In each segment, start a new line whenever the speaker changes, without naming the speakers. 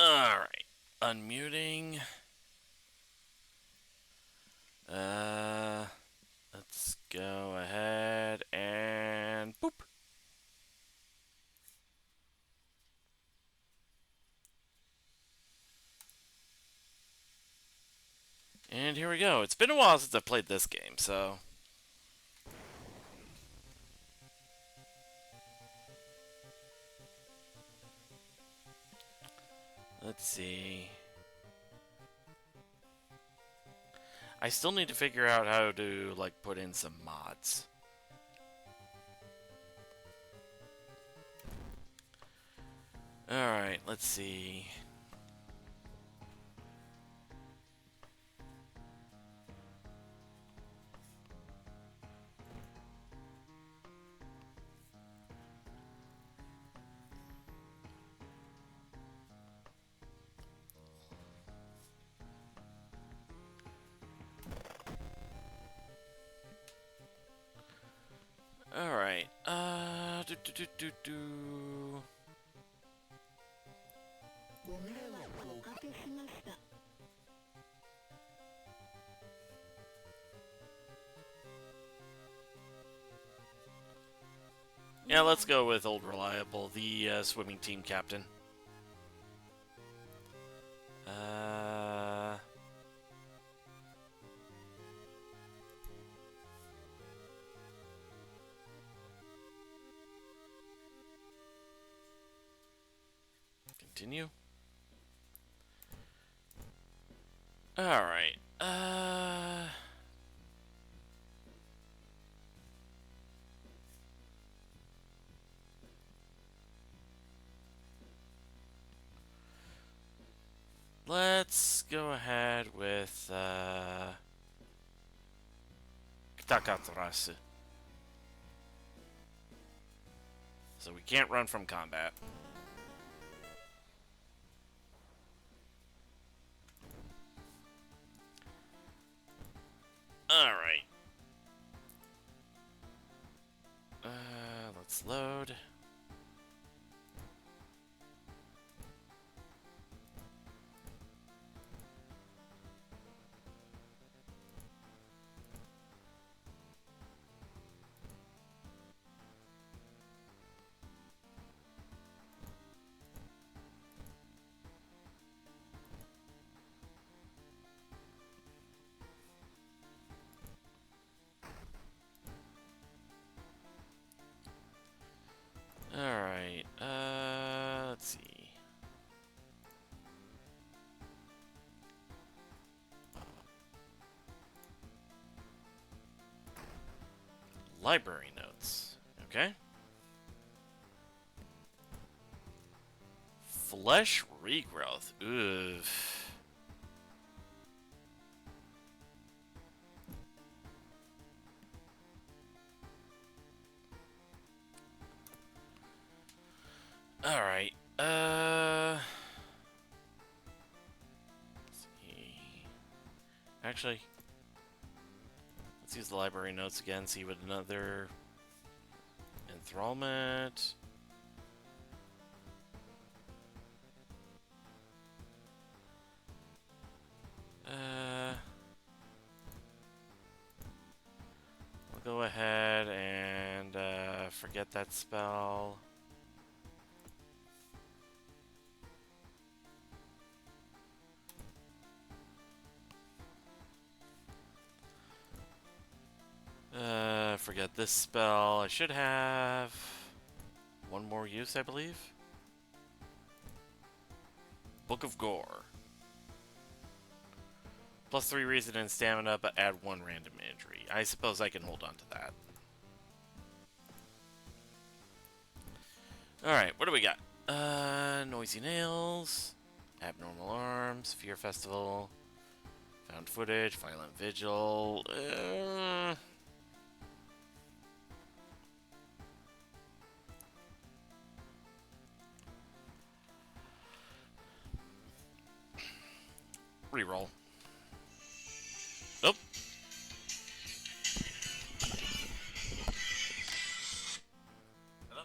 Alright. Unmuting. Let's go ahead and boop. And here we go. It's been a while since I've played this game, so... Let's see... I still need to figure out how to, like, put in some mods. Alright, let's see... Alright, do. Yeah, let's go with Old Reliable, the swimming team captain. Continue. Alright, let's go ahead with, Takatarasu. So we can't run from combat. Alright. Let's load. Alright, let's see. Library notes. Okay. Flesh regrowth. Ugh. Alright. Let's see. Actually, let's use the library notes again, see what another enthrallment. We'll go ahead and forget that spell. Forget this spell. I should have one more use, I believe. Book of Gore. Plus 3 reason and stamina, but add 1 random injury. I suppose I can hold on to that. Alright, what do we got? Noisy Nails, Abnormal Arms, Fear Festival, Found Footage, Violent Vigil. Reroll. Nope. Hello?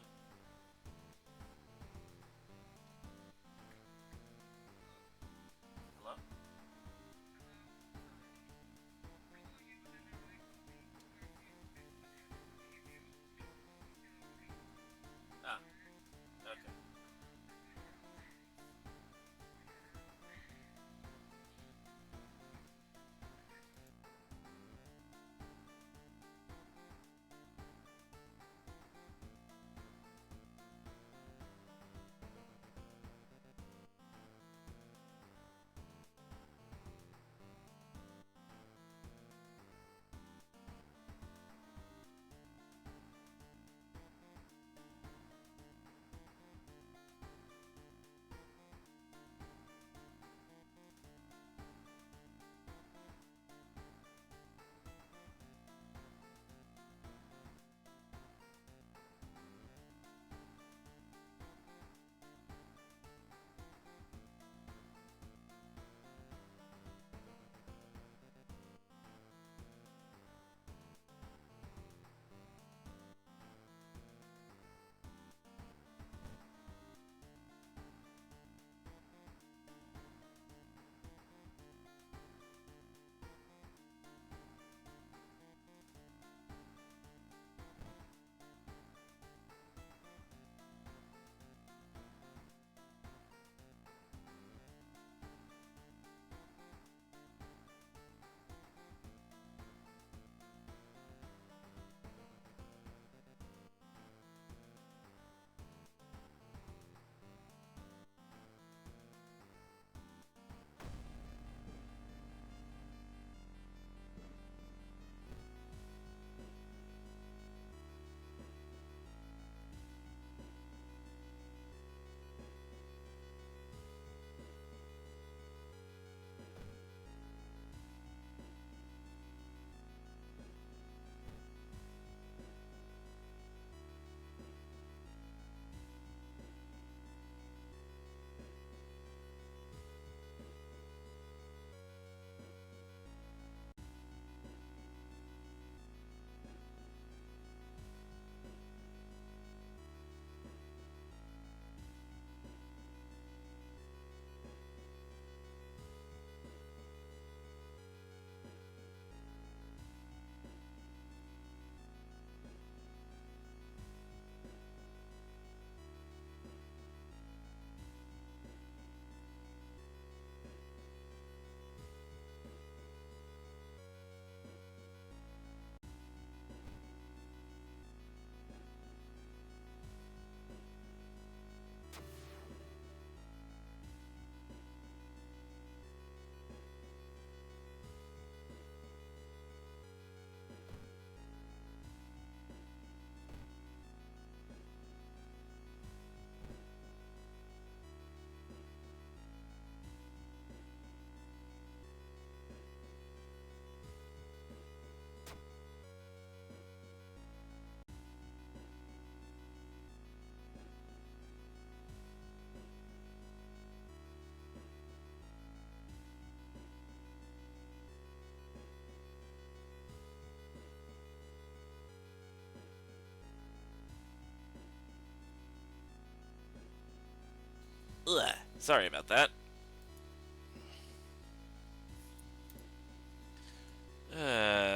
Ugh. Sorry about that.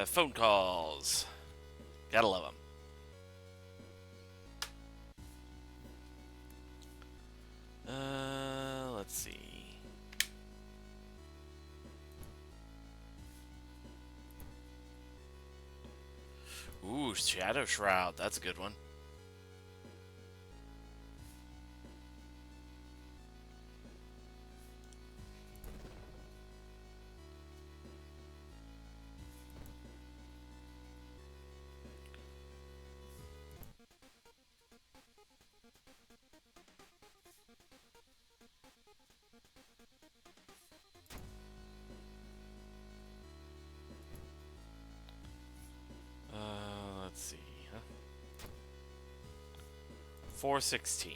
Phone calls. Gotta love them. Let's see. Ooh, Shadow Shroud. That's a good one. Let's see. Huh? 416.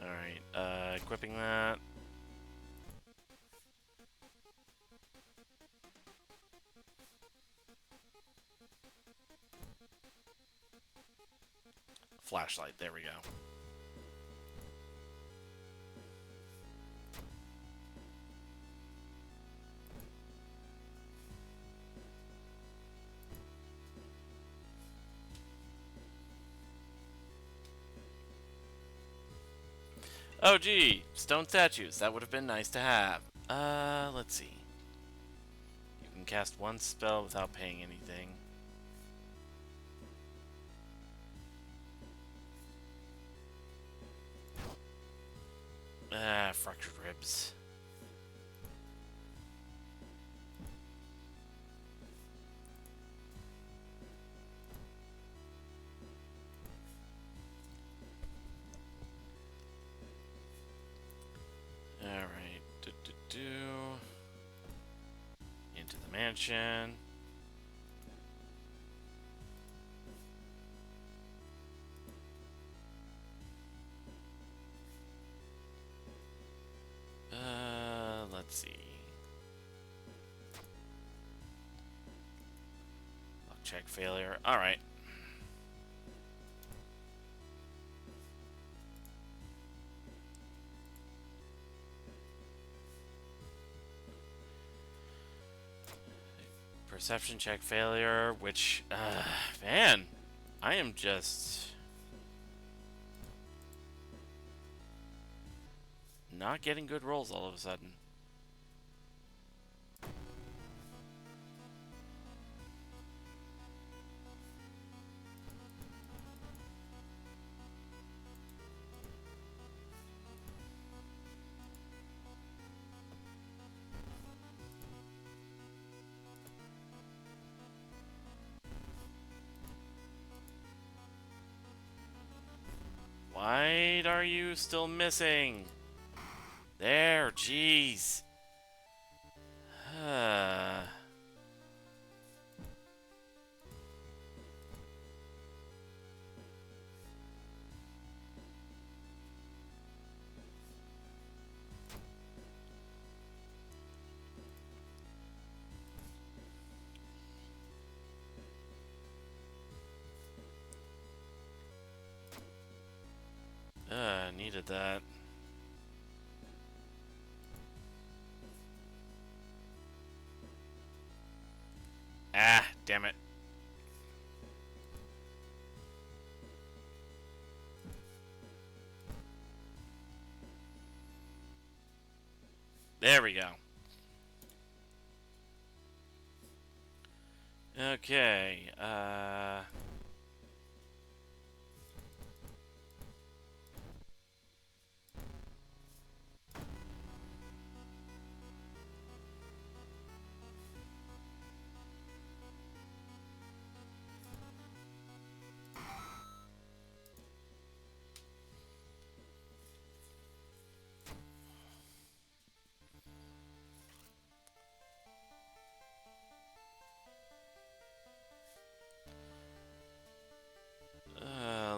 Alright, equipping that. Flashlight, there we go. Oh gee, stone statues. That would have been nice to have. Let's see. You can cast one spell without paying anything. Fractured ribs. Alright. Into the mansion. Let's see. Luck check failure. Alright. Perception check failure, which, man, I am just not getting good rolls all of a sudden. Why are you still missing? There, jeez. Needed that. Ah, damn it. There we go. Okay,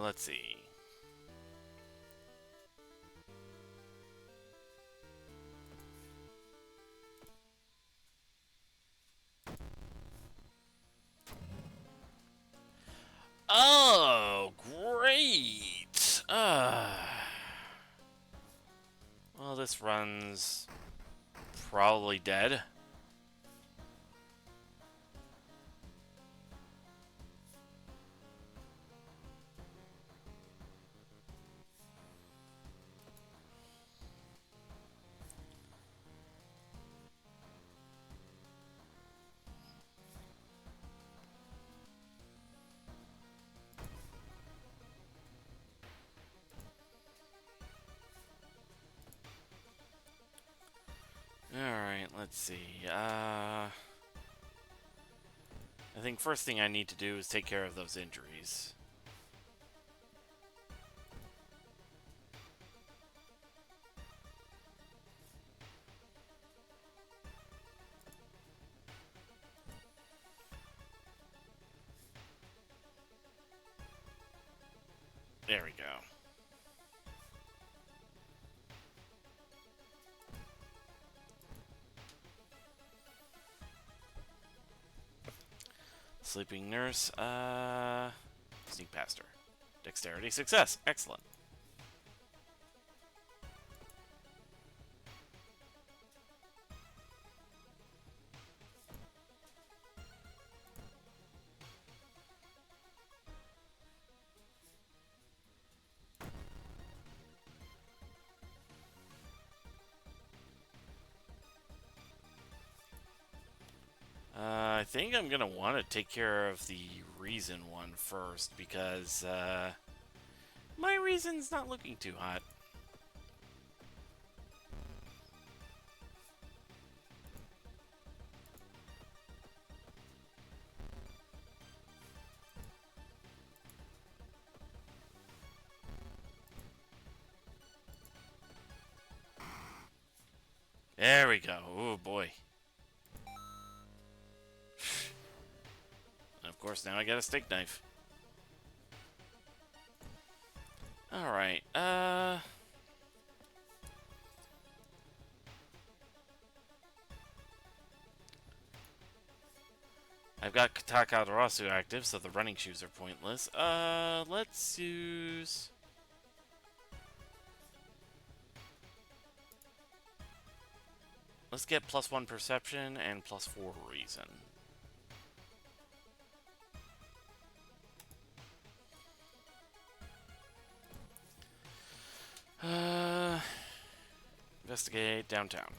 let's see. Oh, great! Well, this run's probably dead. Alright, let's see. I think first thing I need to do is take care of those injuries. There we go. Sleeping nurse, sneak past her. Dexterity success. Excellent. I think I'm gonna want to take care of the reason one first because my reason's not looking too hot. There we go. Oh boy. And of course, now I got a steak knife. Alright, I've got Takadarasu active, so the running shoes are pointless. Let's use... Let's get +1 perception and +4 reason. Investigate downtown.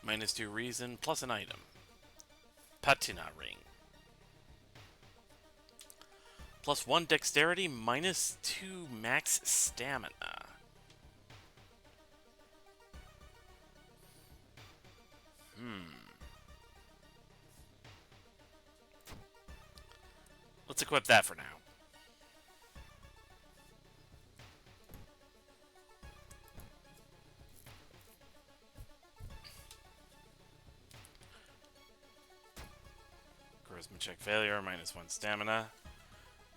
-2 reason, plus an item. Patina ring. +1 dexterity, -2 max stamina. Let's equip that for now. Charisma check failure, -1 stamina.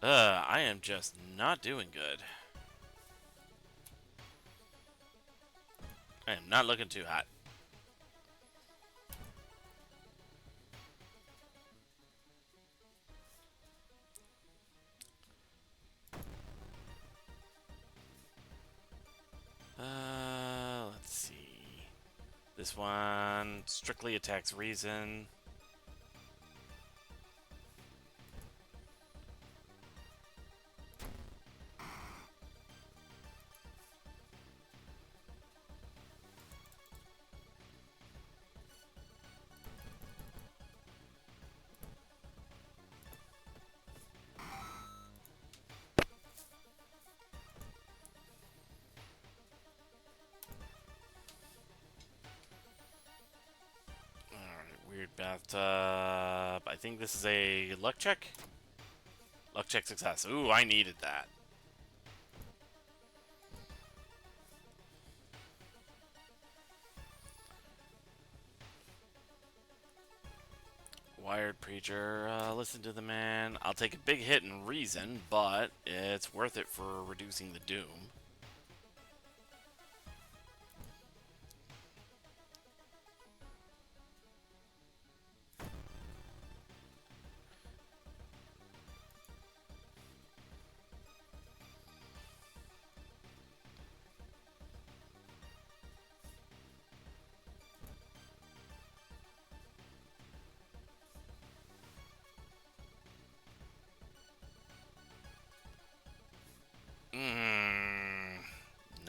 I am just not doing good. I am not looking too hot. Let's see. This one strictly attacks reason. Weird bathtub. I think this is a luck check. Luck check success. Ooh, I needed that. Wired preacher. Listen to the man. I'll take a big hit in reason, but it's worth it for reducing the doom.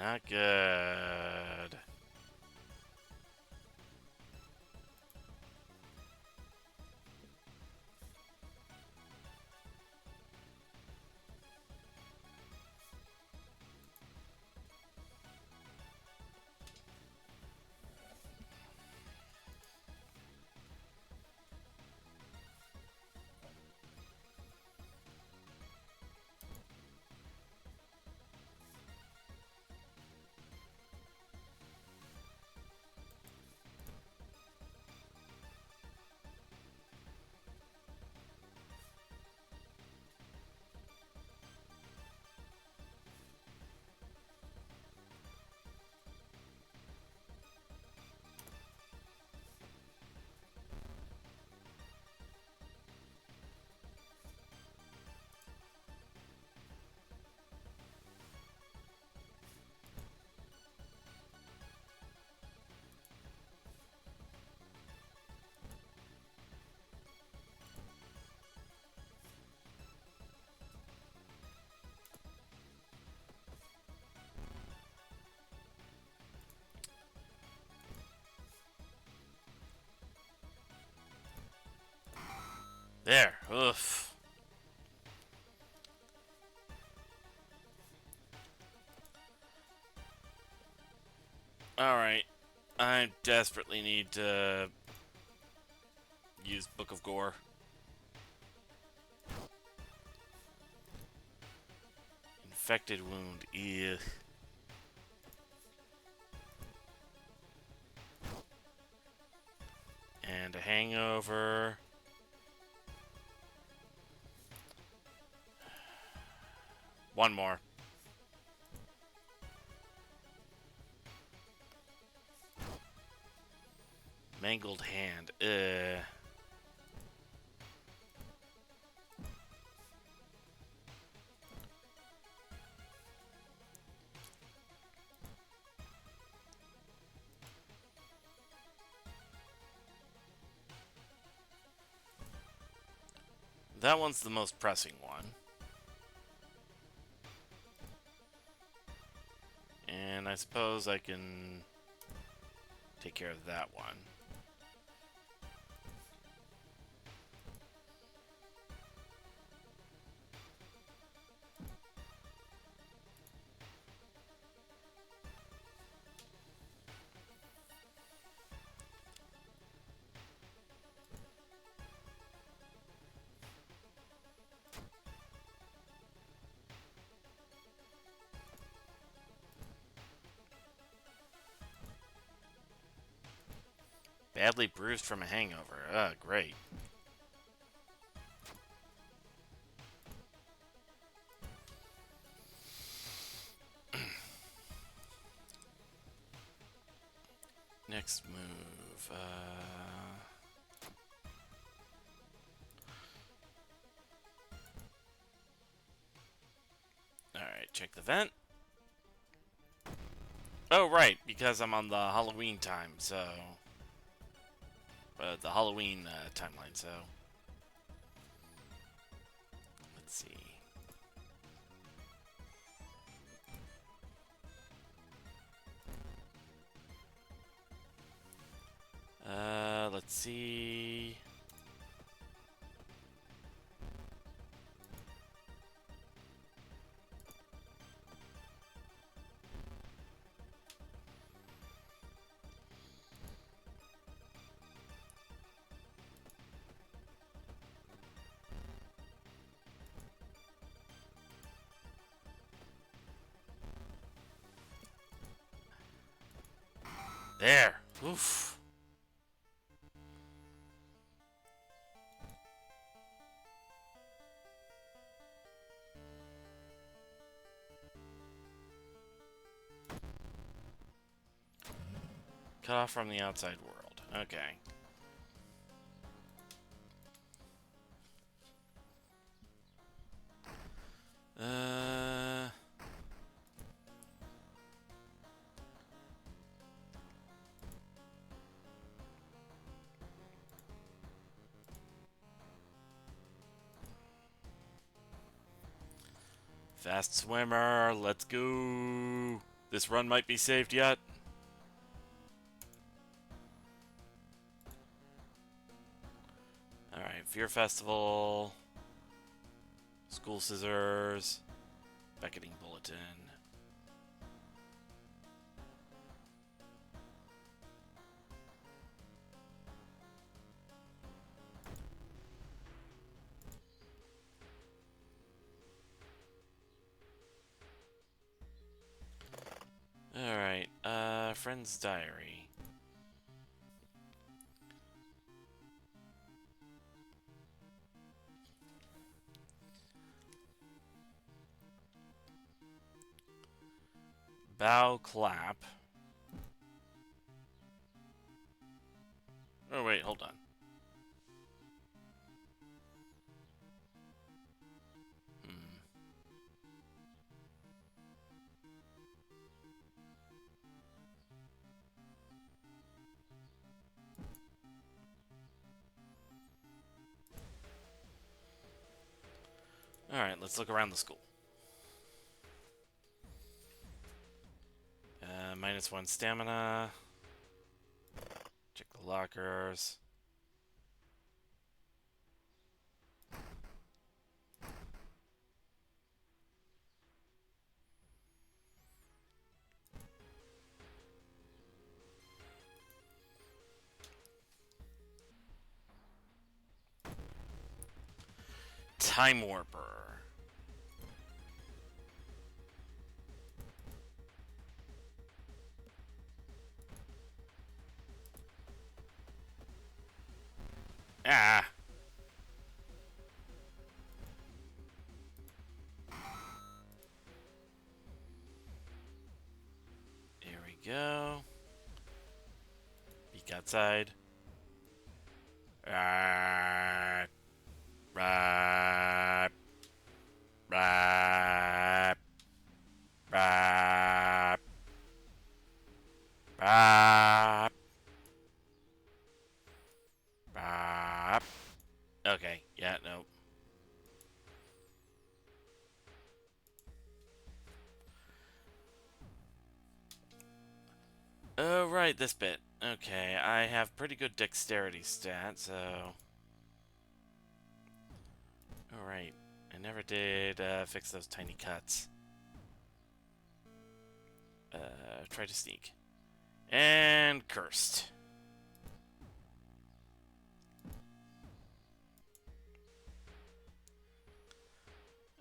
Not good. There. Oof. Alright. I desperately need to use Book of Gore. Infected wound. Ugh. And a hangover. One more. Mangled hand. That one's the most pressing one. And I suppose I can take care of that one. Badly bruised from a hangover. Great. Next move. Alright, check the vent. Oh, right, because I'm on the Halloween time, so... the Halloween timeline, so... Let's see. Let's see... There! Oof! Cut off from the outside world. Okay. Fast swimmer, let's go! This run might be saved yet. Alright, Fear Festival. School Scissors. Beckoning Bulletin. Alright, Friend's Diary. Bow Clap. Oh, wait, hold on. Alright, let's look around the school. -1 stamina. Check the lockers. Time Warper. Ah! There we go. Peek outside. Ah! Rap. Rap. Rap. Rap. Rap. Okay, yeah, no. Oh, right, this bit. Okay, I have pretty good dexterity stats, so... Alright, I never did fix those tiny cuts. Try to sneak. And cursed.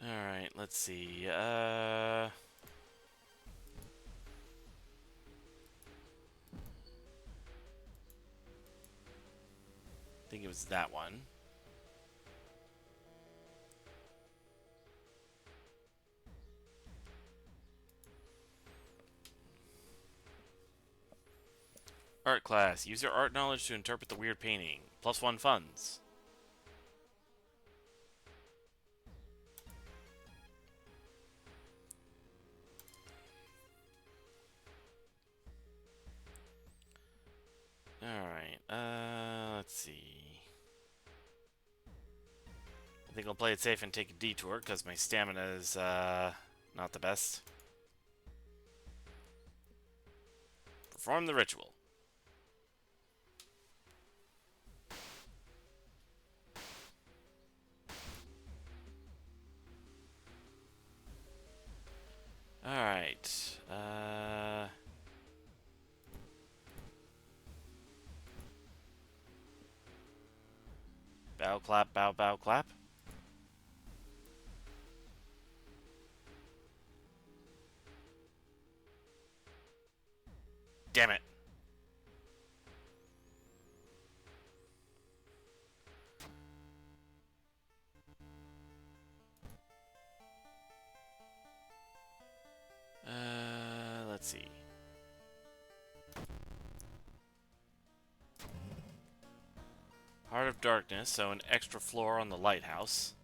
Alright, let's see. I think it was that one. Art class. Use your art knowledge to interpret the weird painting. +1 funds. Alright, let's see. I think I'll play it safe and take a detour, because my stamina is, not the best. Perform the ritual. Alright, bow, clap, bow, bow, clap. Damn it. Let's see. Heart of Darkness, so an extra floor on the lighthouse.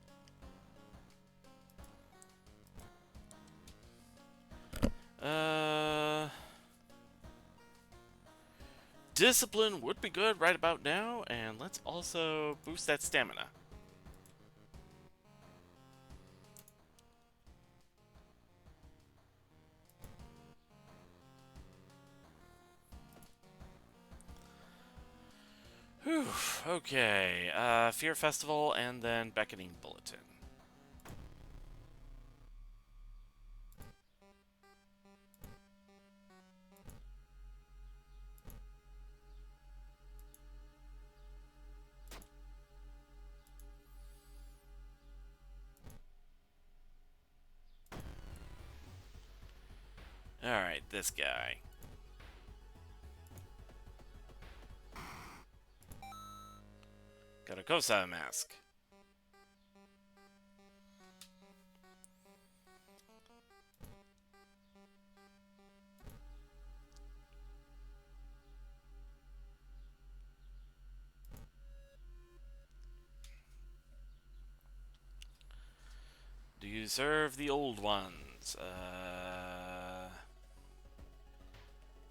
Discipline would be good right about now, and let's also boost that stamina. Whew, okay. Fear Festival and then Beckoning Bulletin. Alright, this guy. Got a Kosai mask. Do you serve the old ones?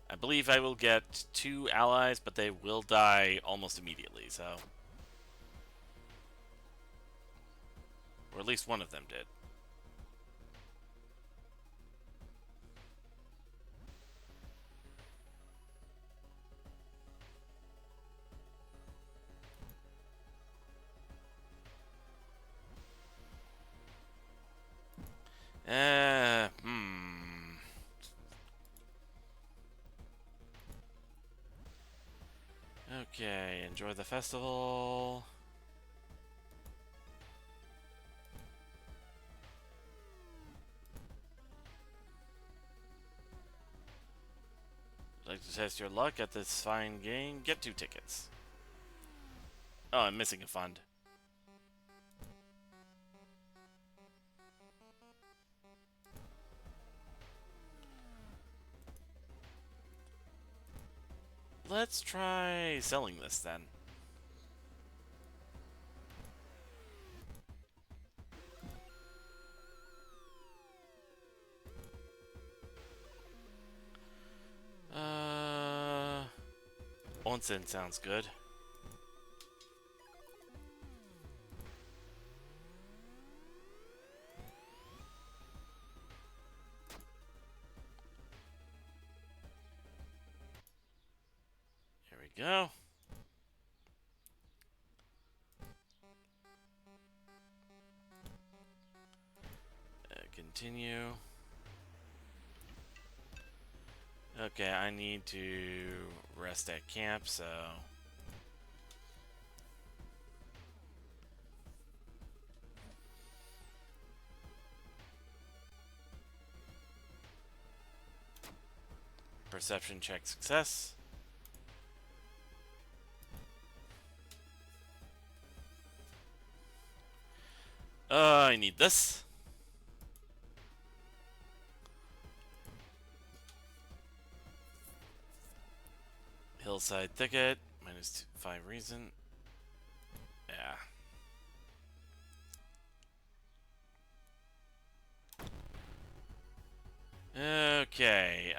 I believe I will get 2 allies, but they will die almost immediately, so... Or at least one of them did. Hmm. Okay, enjoy the festival. Like to test your luck at this fine game? Get 2 tickets. Oh, I'm missing a fund. Let's try selling this then. Onsen sounds good. Here we go. Continue. Okay, I need to rest at camp, so... Perception check success. I need this. Hillside Thicket, -5 reason. Yeah. Okay,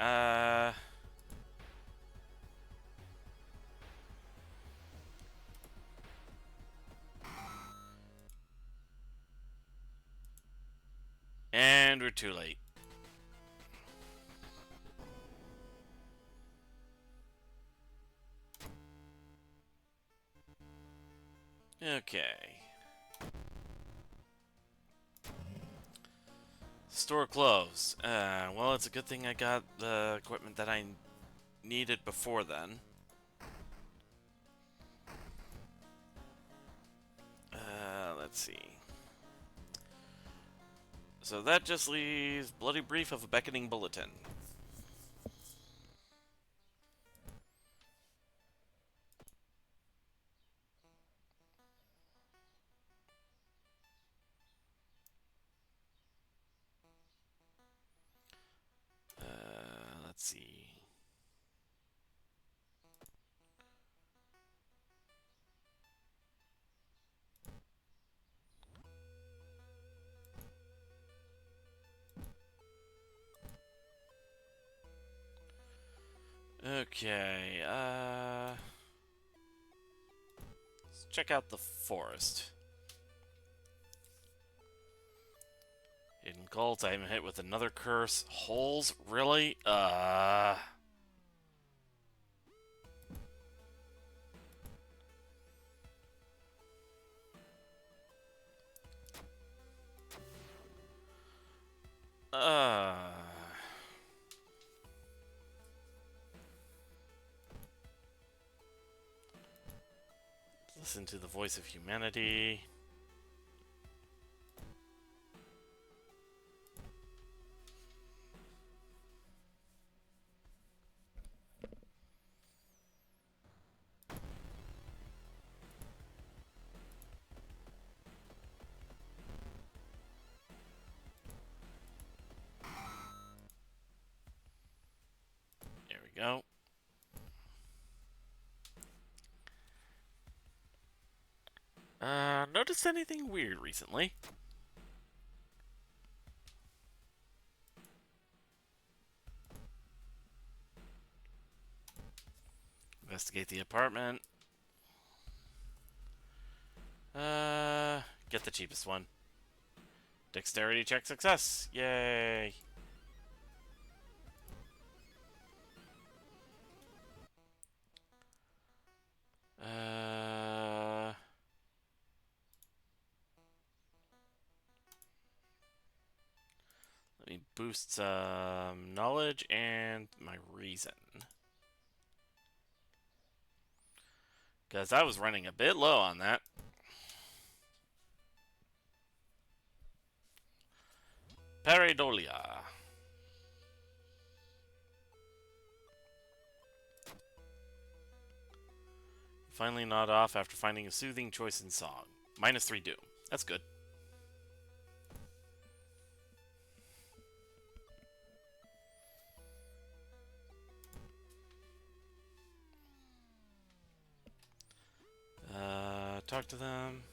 and we're too late. Okay. Store closed. Well, it's a good thing I got the equipment that I needed before then. Let's see. So that just leaves Bloody Brief of a Beckoning Bulletin. Let's see. Okay, let's check out the forest. Hidden cults, I'm hit with another curse. Holes? Really? Uh... Listen to the voice of humanity. There we go. Noticed anything weird recently? Investigate the apartment. Get the cheapest one. Dexterity check success. Yay. Let me boost some knowledge and my reason. Because I was running a bit low on that. Pareidolia. Finally nod off after finding a soothing choice in song. -3 doom. That's good. Talk to them.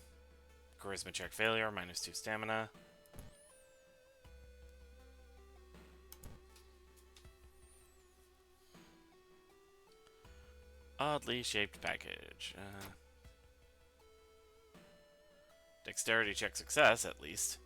Charisma check failure, -2 stamina. Oddly shaped package. Dexterity check success, at least.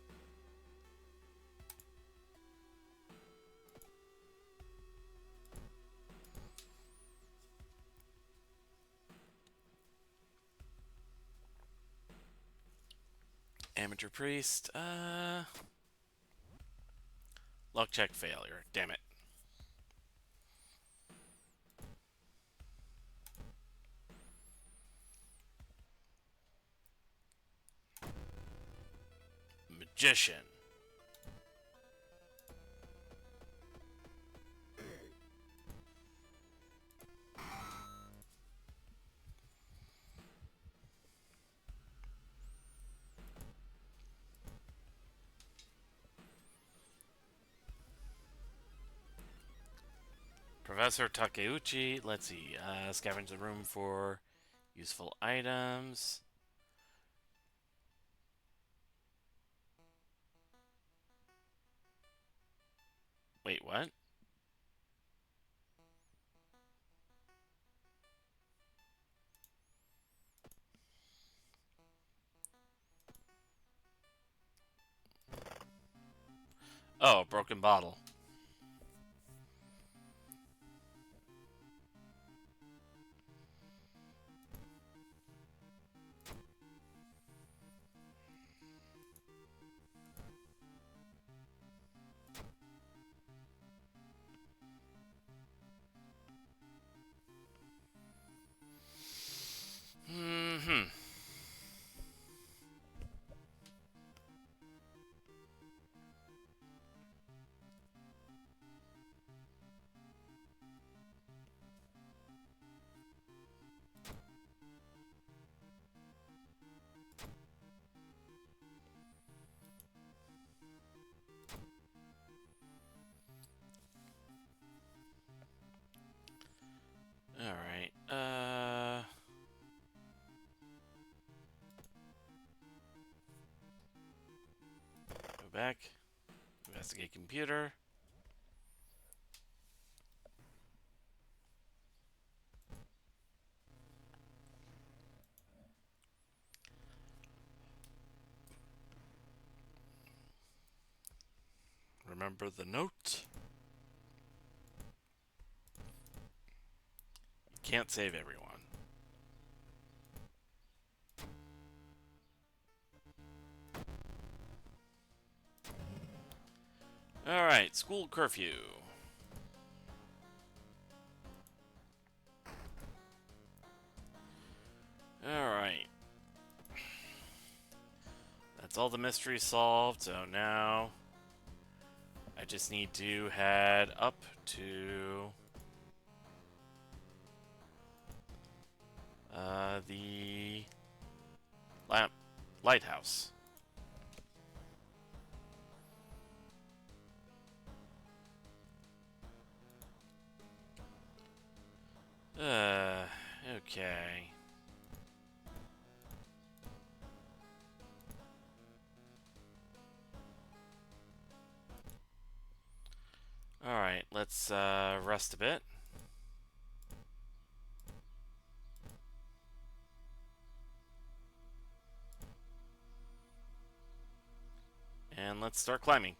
Amateur priest. Luck check failure. Damn it. Magician. Professor Takeuchi. Let's see. Scavenge the room for useful items. Wait, what? Oh, broken bottle. Alright, go back. Investigate computer. Remember the note. Can't save everyone. Alright, school curfew. Alright. That's all the mysteries solved, so now I just need to head up to the lighthouse. Okay. Alright, let's rest a bit. And let's start climbing.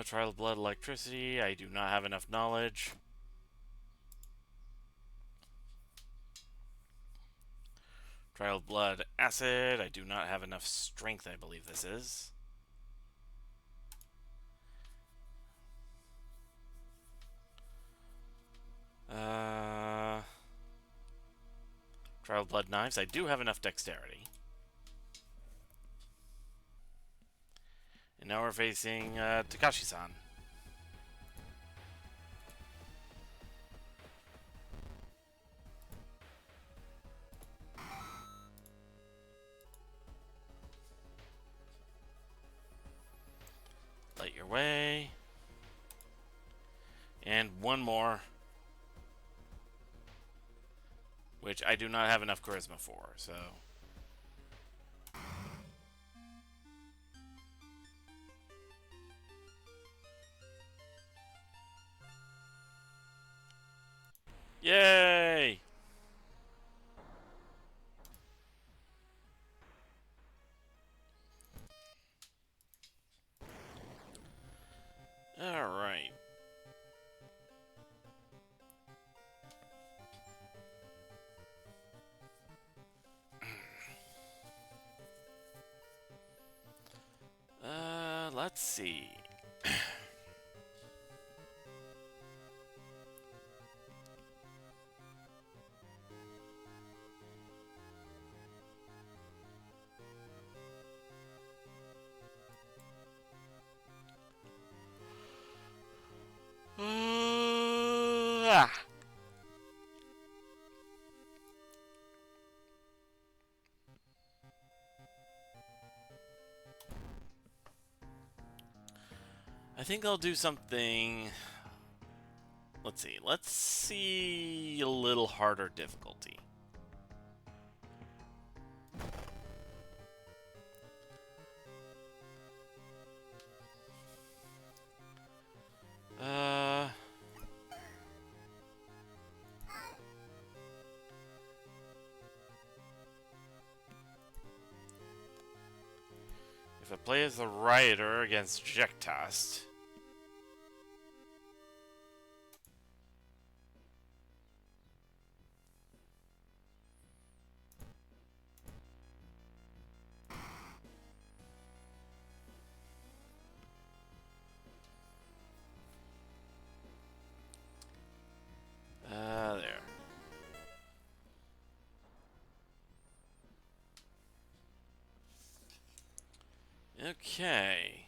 Trial of blood electricity. I do not have enough knowledge. Trial of blood acid. I do not have enough strength, I believe this is. Trial of blood knives. I do have enough dexterity. And now we're facing Takashi-san. Light your way. And one more. Which I do not have enough charisma for, so... Yay! Alright. Let's see. Ah. I think I'll do something... Let's see. Let's see a little harder difficulty. If I play as the Rioter against Jektas... there. Okay.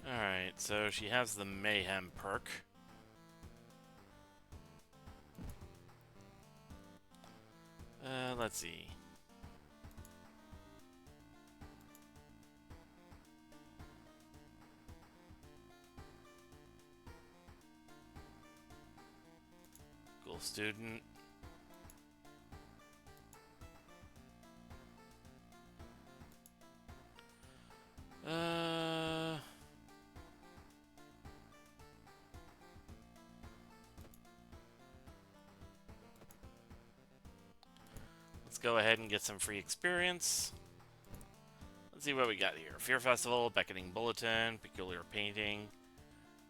Alright, so she has the Mayhem perk. Let's see. School student. Let's go ahead and get some free experience. Let's see what we got here. Fear Festival, Beckoning Bulletin, Peculiar Painting,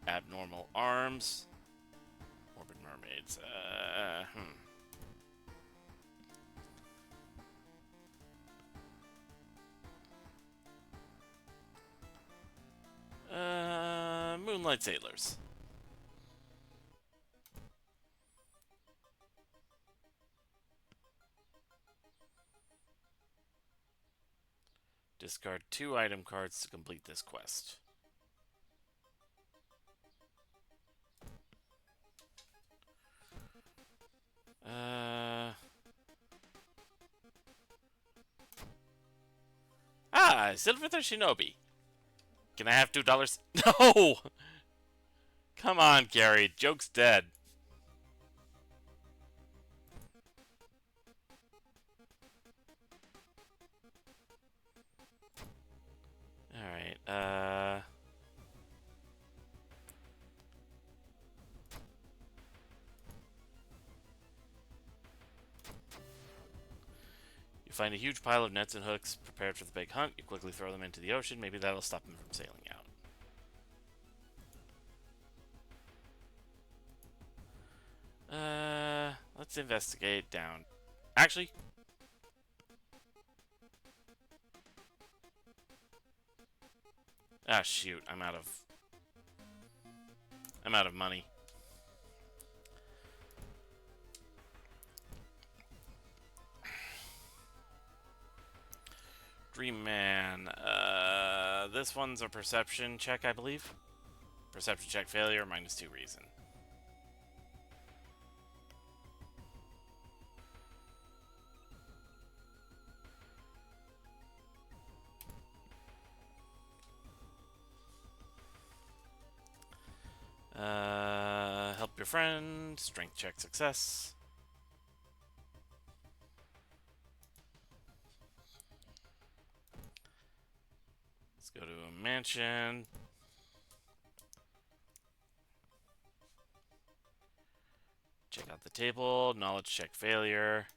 Abnormal Arms, Morbid Mermaids. Moonlight Sailors. Discard 2 item cards to complete this quest. Silver the Shinobi. Can I have $2? No! Come on, Gary. Joke's dead. Alright, You find a huge pile of nets and hooks prepared for the big hunt. You quickly throw them into the ocean. Maybe that'll stop them from sailing out. Let's investigate down. Actually, shoot, I'm out of money. Dream Man. This one's a perception check, I believe. Perception check failure, -2 reason. Help your friend. Strength check success. Let's go to a mansion. Check out the table. Knowledge check failure.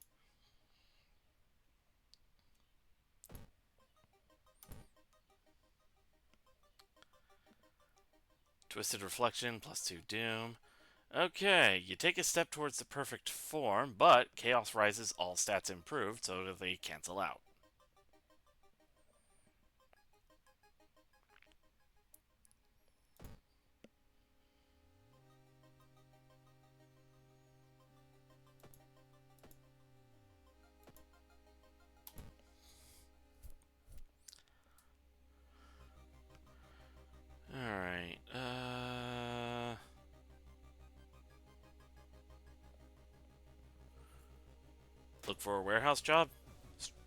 Twisted Reflection, +2 Doom. Okay, you take a step towards the perfect form, but Chaos rises, all stats improved, so they cancel out. Alright, look for a warehouse job.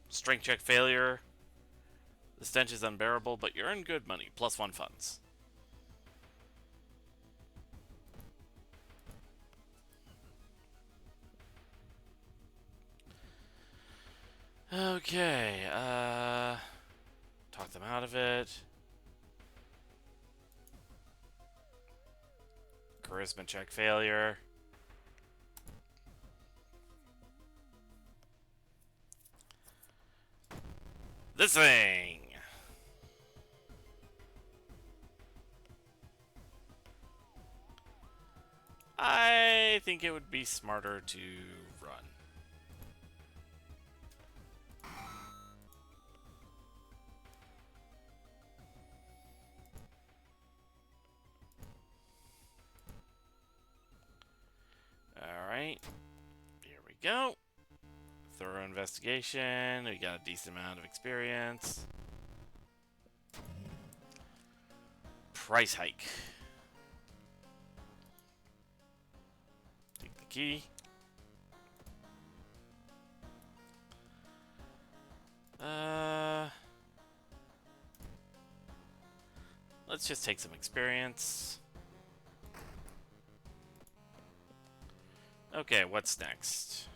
Strength check failure. The stench is unbearable, but you earn good money, +1 funds. Okay, talk them out of it. Charisma check failure. This thing! I think it would be smarter to run. Alright. Here we go. Thorough investigation. We got a decent amount of experience. Price hike. Take the key. Let's just take some experience. Okay, what's next?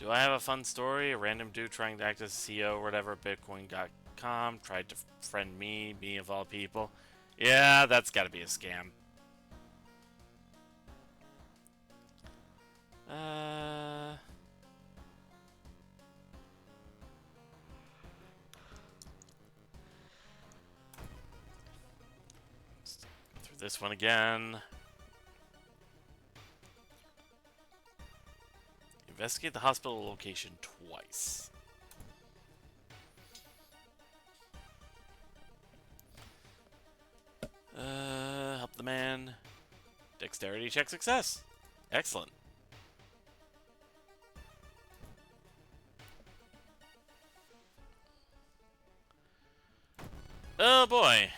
Do I have a fun story? A random dude trying to act as CEO or whatever, Bitcoin.com, tried to friend me of all people. Yeah, that's gotta be a scam. Uh... Through this one again. Investigate the hospital location twice. Help the man. Dexterity check success. Excellent. Oh boy.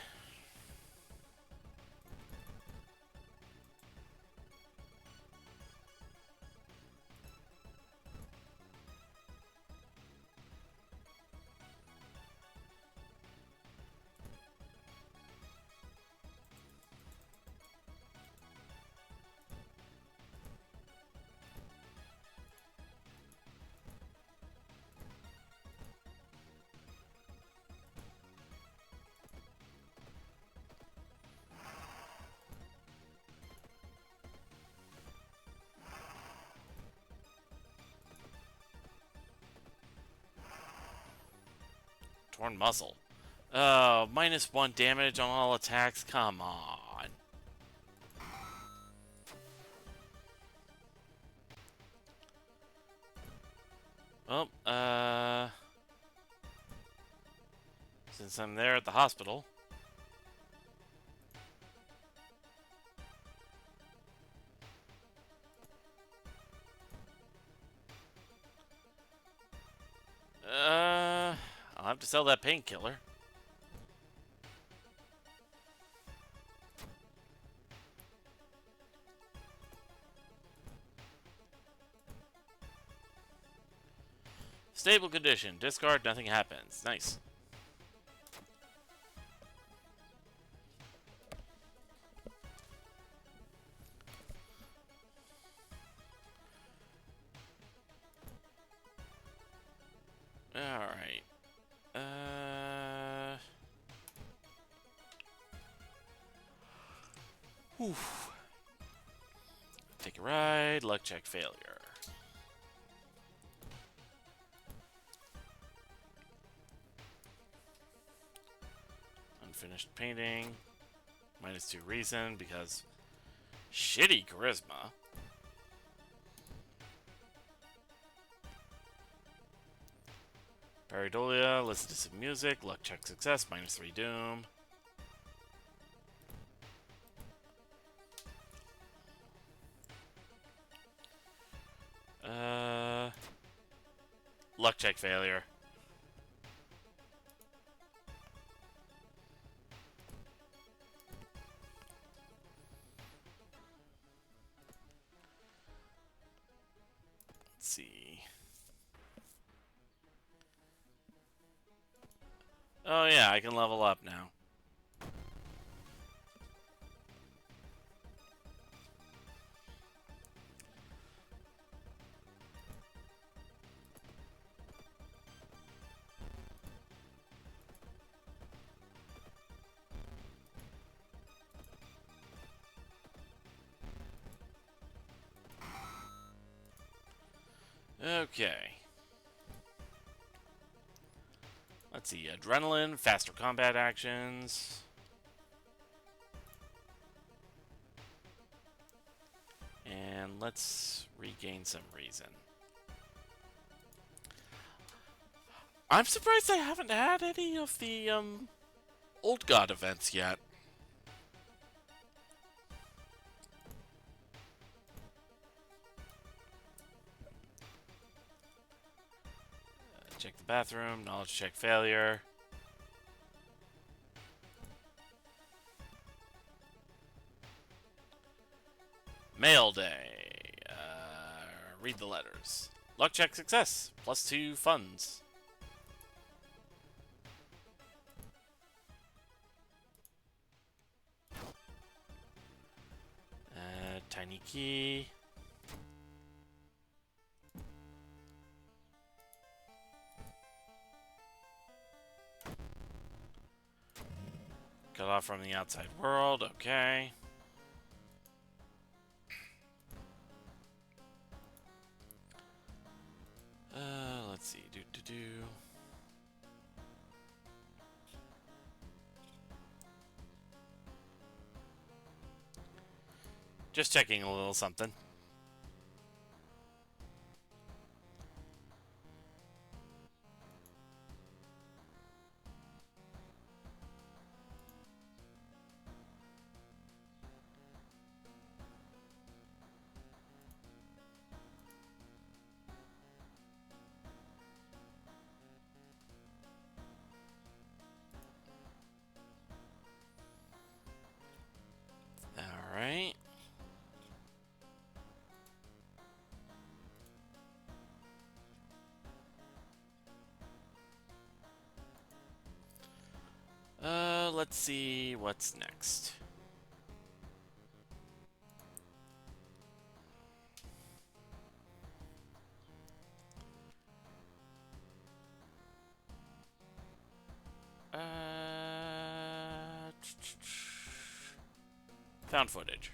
Torn muscle. Oh, -1 damage on all attacks. Come on. Well, since I'm there at the hospital. I'll have to sell that painkiller. Stable condition. Discard, nothing happens. Nice. Alright. Whew. Take a ride. Luck check failure. Unfinished painting. -2 reason because shitty charisma. Pareidolia, listen to some music. Luck check success. -3 doom. Luck check failure. Let's see. Oh yeah, I can level up now. Okay. Let's see. Adrenaline, faster combat actions. And let's regain some reason. I'm surprised I haven't had any of the old god events yet. Check the bathroom, knowledge check failure. Mail day. Read the letters. Luck check success. +2 funds. Tiny key. Cut off from the outside world, okay. Let's see. Just checking a little something. Alright. Let's see what's next. Found footage.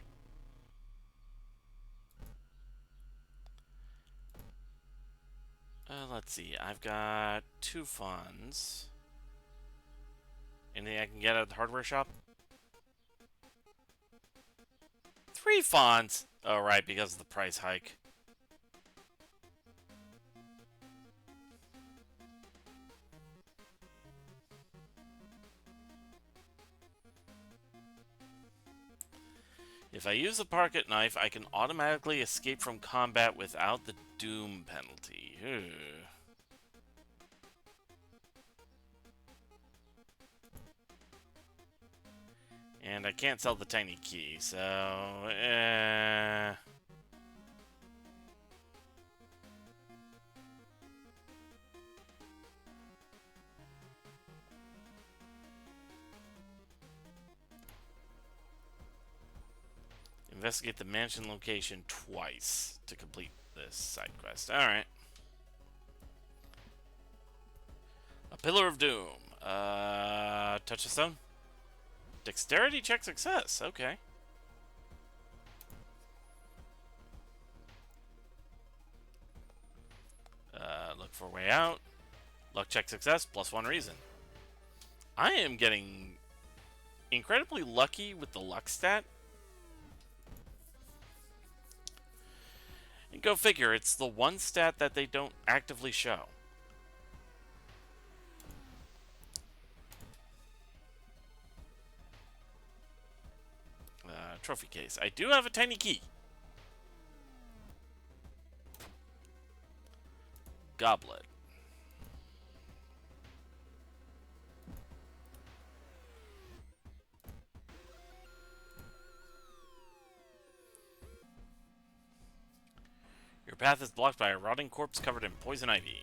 Let's see. I've got 2 funds. Anything I can get at the hardware shop? 3 funds! Oh, right, because of the price hike. If I use the pocket knife, I can automatically escape from combat without the doom penalty. Ugh. And I can't sell the tiny key, so... Investigate the mansion location twice to complete this side quest. Alright. A Pillar of Doom. Touch a stone? Dexterity check success. Okay. Look for a way out. Luck check success, +1 reason. I am getting incredibly lucky with the luck stat. And go figure, it's the one stat that they don't actively show. Trophy case. I do have a tiny key. Goblet. Your path is blocked by a rotting corpse covered in poison ivy.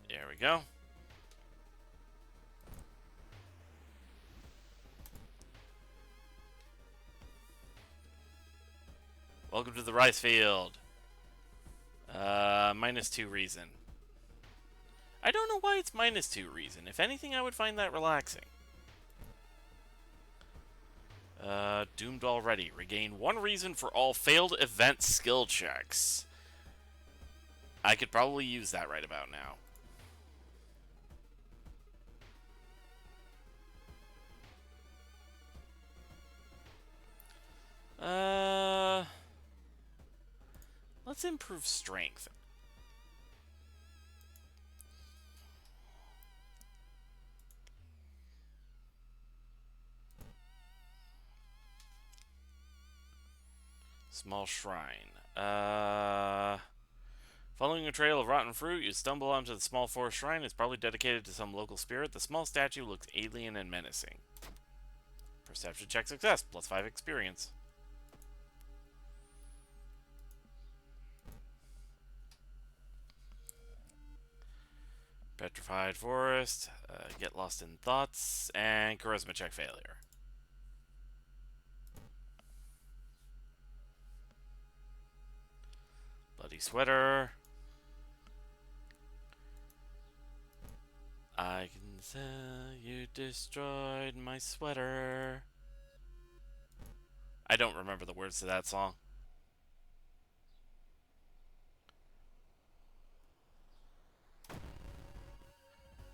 There we go. Welcome to the rice field. -2 reason. I don't know why it's -2 reason. If anything, I would find that relaxing. Doomed already. Regain 1 reason for all failed event skill checks. I could probably use that right about now. Let's improve strength. Small shrine. Following a trail of rotten fruit, you stumble onto the small forest shrine. It's probably dedicated to some local spirit. The small statue looks alien and menacing. Perception check success, +5 experience. Petrified Forest, Get Lost in Thoughts, and Charisma check failure. Bloody Sweater. I can tell you destroyed my sweater. I don't remember the words to that song.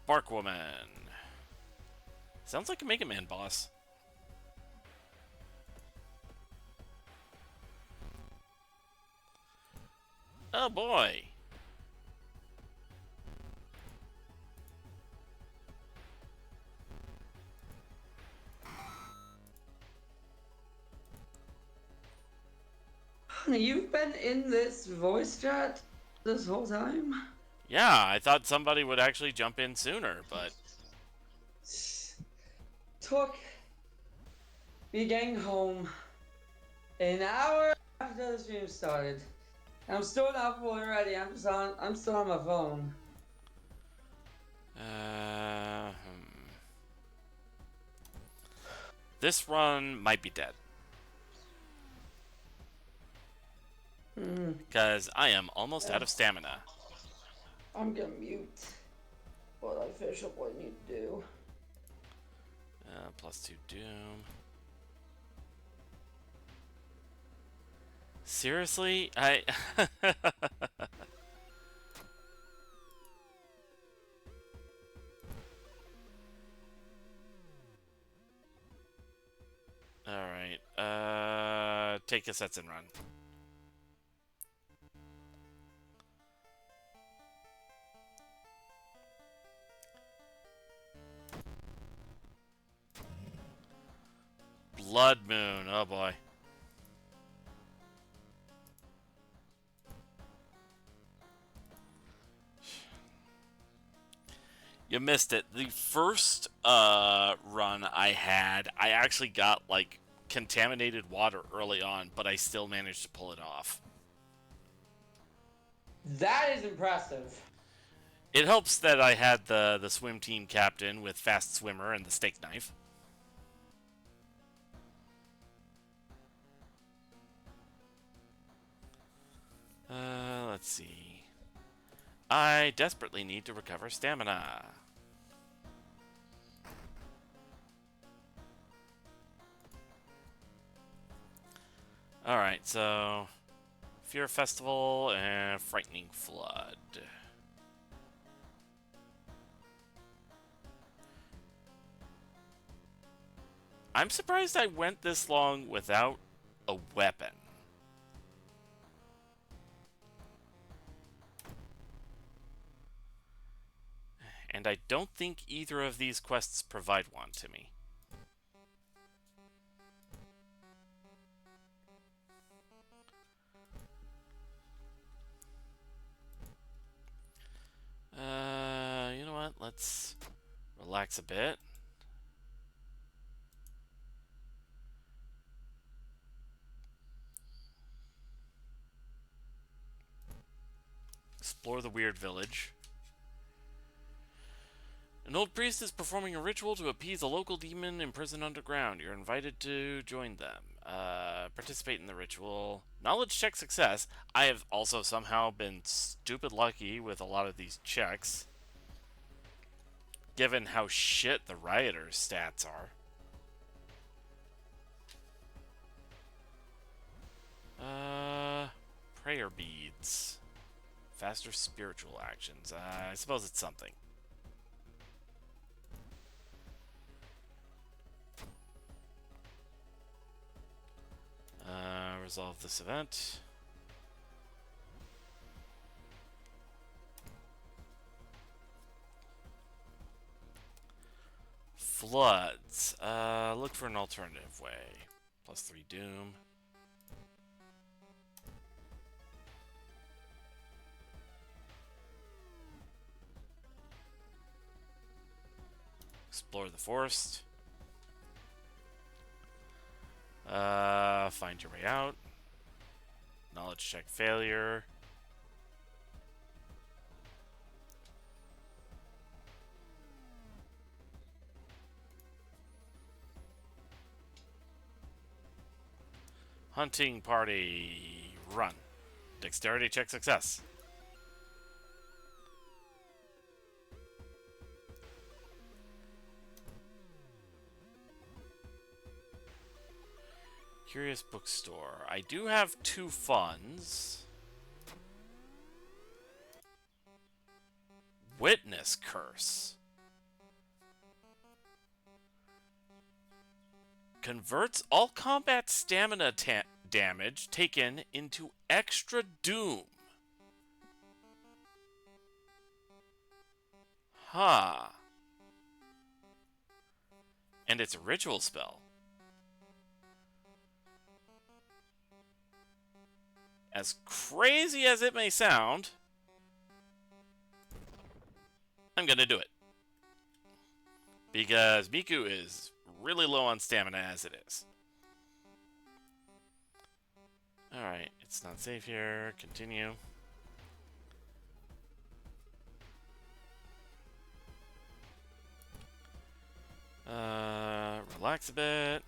Barkwoman. Sounds like a Mega Man boss. Oh boy.
You've been in this voice chat this whole time?
Yeah, I thought somebody would actually jump in sooner, but...
Took me getting home an hour after the stream started. I'm still not fully ready. I'm still on my phone.
This run might be dead. Because I am almost out of stamina.
I'm gonna mute while I finish up what I need to do.
+2 Doom. Seriously? Alright. Take cassettes and run. Blood Moon. Oh boy. You missed it. The first run I had, I actually got like contaminated water early on, but I still managed to pull it off.
That is impressive.
It helps that I had the swim team captain with fast swimmer and the steak knife. Let's see. I desperately need to recover stamina. Alright, so... Fear Festival and Frightening Flood. I'm surprised I went this long without a weapon. And I don't think either of these quests provide one to me. You know what? Let's relax a bit. Explore the weird village. An old priest is performing a ritual to appease a local demon imprisoned underground. You're invited to join them. Participate in the ritual. Knowledge check success. I have also somehow been stupid lucky with a lot of these checks, given how shit the rioters' stats are. Prayer beads. Faster spiritual actions. I suppose it's something. Resolve this event. Floods. Look for an alternative way. +3 Doom. Explore the forest. Find your way out. Knowledge check failure. Hunting party. Run. Dexterity check success. Curious bookstore. I do have 2 funds. Witness curse. Converts all combat stamina damage taken into extra doom. Huh. And it's a ritual spell. As crazy as it may sound, I'm gonna do it. Because Miku is really low on stamina as it is. Alright, it's not safe here. Continue. Relax a bit.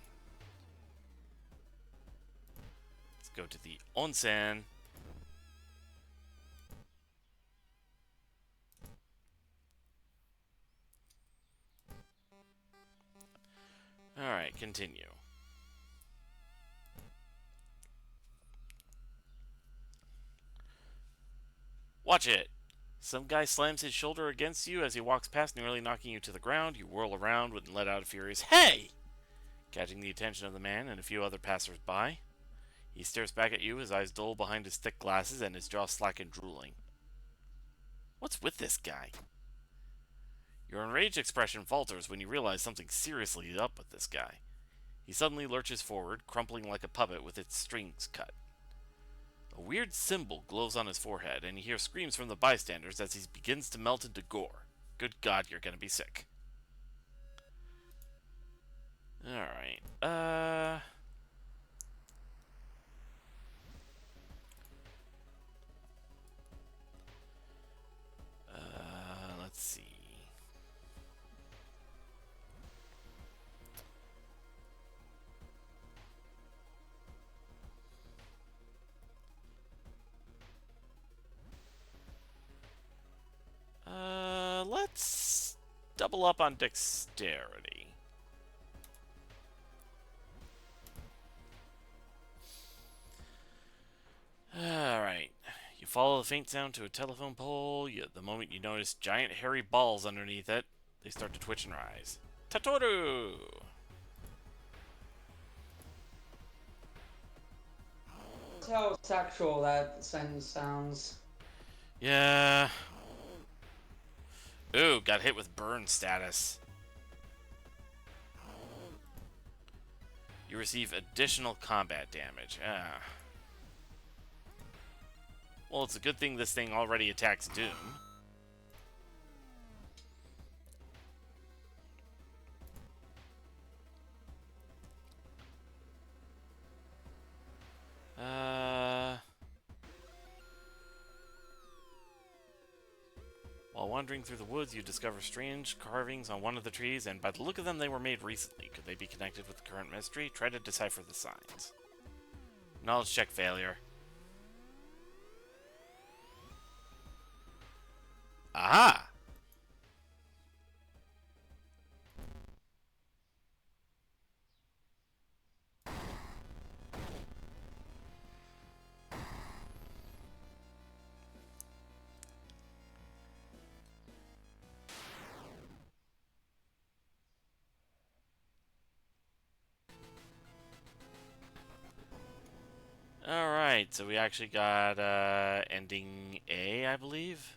Let's go to the onsen. Alright, continue. Watch it! Some guy slams his shoulder against you as he walks past, nearly knocking you to the ground. You whirl around and let out a furious "Hey!" catching the attention of the man and a few other passers-by. He stares back at you, his eyes dull behind his thick glasses and his jaw slack and drooling. What's with this guy? Your enraged expression falters when you realize something seriously up with this guy. He suddenly lurches forward, crumpling like a puppet with its strings cut. A weird symbol glows on his forehead, and you hear screams from the bystanders as he begins to melt into gore. Good God, you're gonna be sick. Alright, let's see. Let's double up on dexterity. Alright. You follow the faint sound to a telephone pole. The moment you notice giant hairy balls underneath it, they start to twitch and rise. Tatoru!
That's how sexual that sentence sounds.
Yeah. Ooh, got hit with burn status. You receive additional combat damage. Ah. Well, it's a good thing this thing already attacks Doom. While wandering through the woods, you discover strange carvings on one of the trees, and by the look of them, they were made recently. Could they be connected with the current mystery? Try to decipher the signs. Knowledge check failure. Aha! Alright, so we actually got ending A, I believe?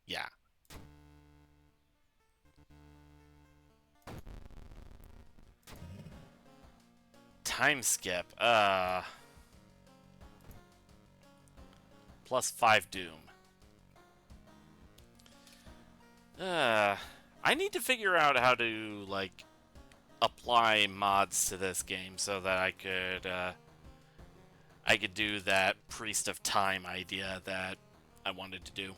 Yeah. Time skip. Plus 5 Doom. I need to figure out how to, like, apply mods to this game so that I could do that Priest of Time idea that I wanted to do.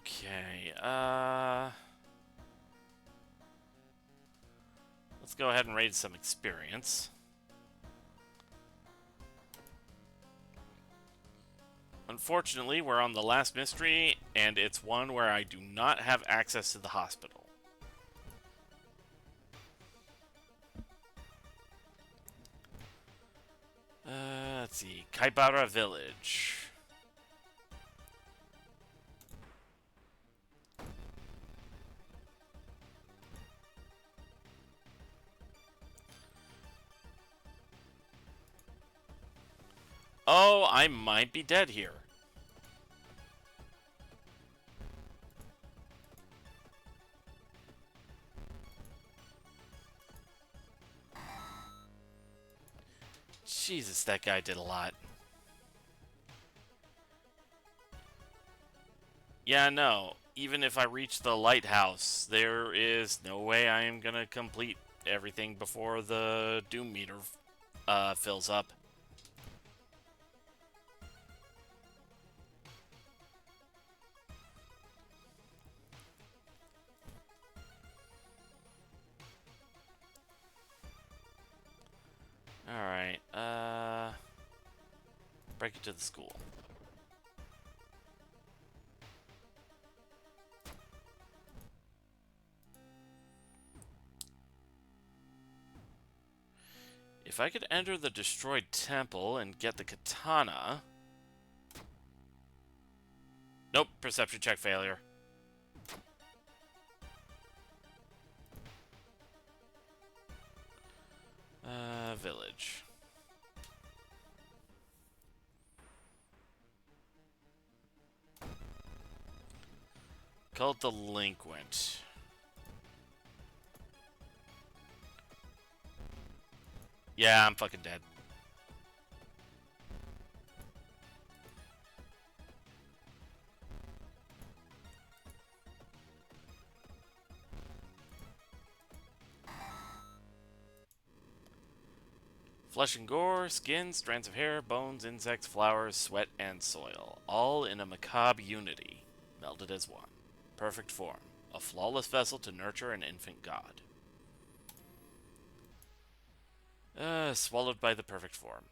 Okay, let's go ahead and raise some experience. Unfortunately, we're on the last mystery, and it's one where I do not have access to the hospital. Let's see. Kaibara Village. Oh, I might be dead here. Jesus, that guy did a lot. Yeah, no. Even if I reach the lighthouse, there is no way I am gonna complete everything before the doom meter fills up. Alright, break it to the school. If I could enter the destroyed temple and get the katana... Nope, perception check failure. Village. Cult delinquent. Yeah, I'm fucking dead. Flesh and gore, skin, strands of hair, bones, insects, flowers, sweat, and soil. All in a macabre unity, melded as one. Perfect form. A flawless vessel to nurture an infant god. Swallowed by the perfect form.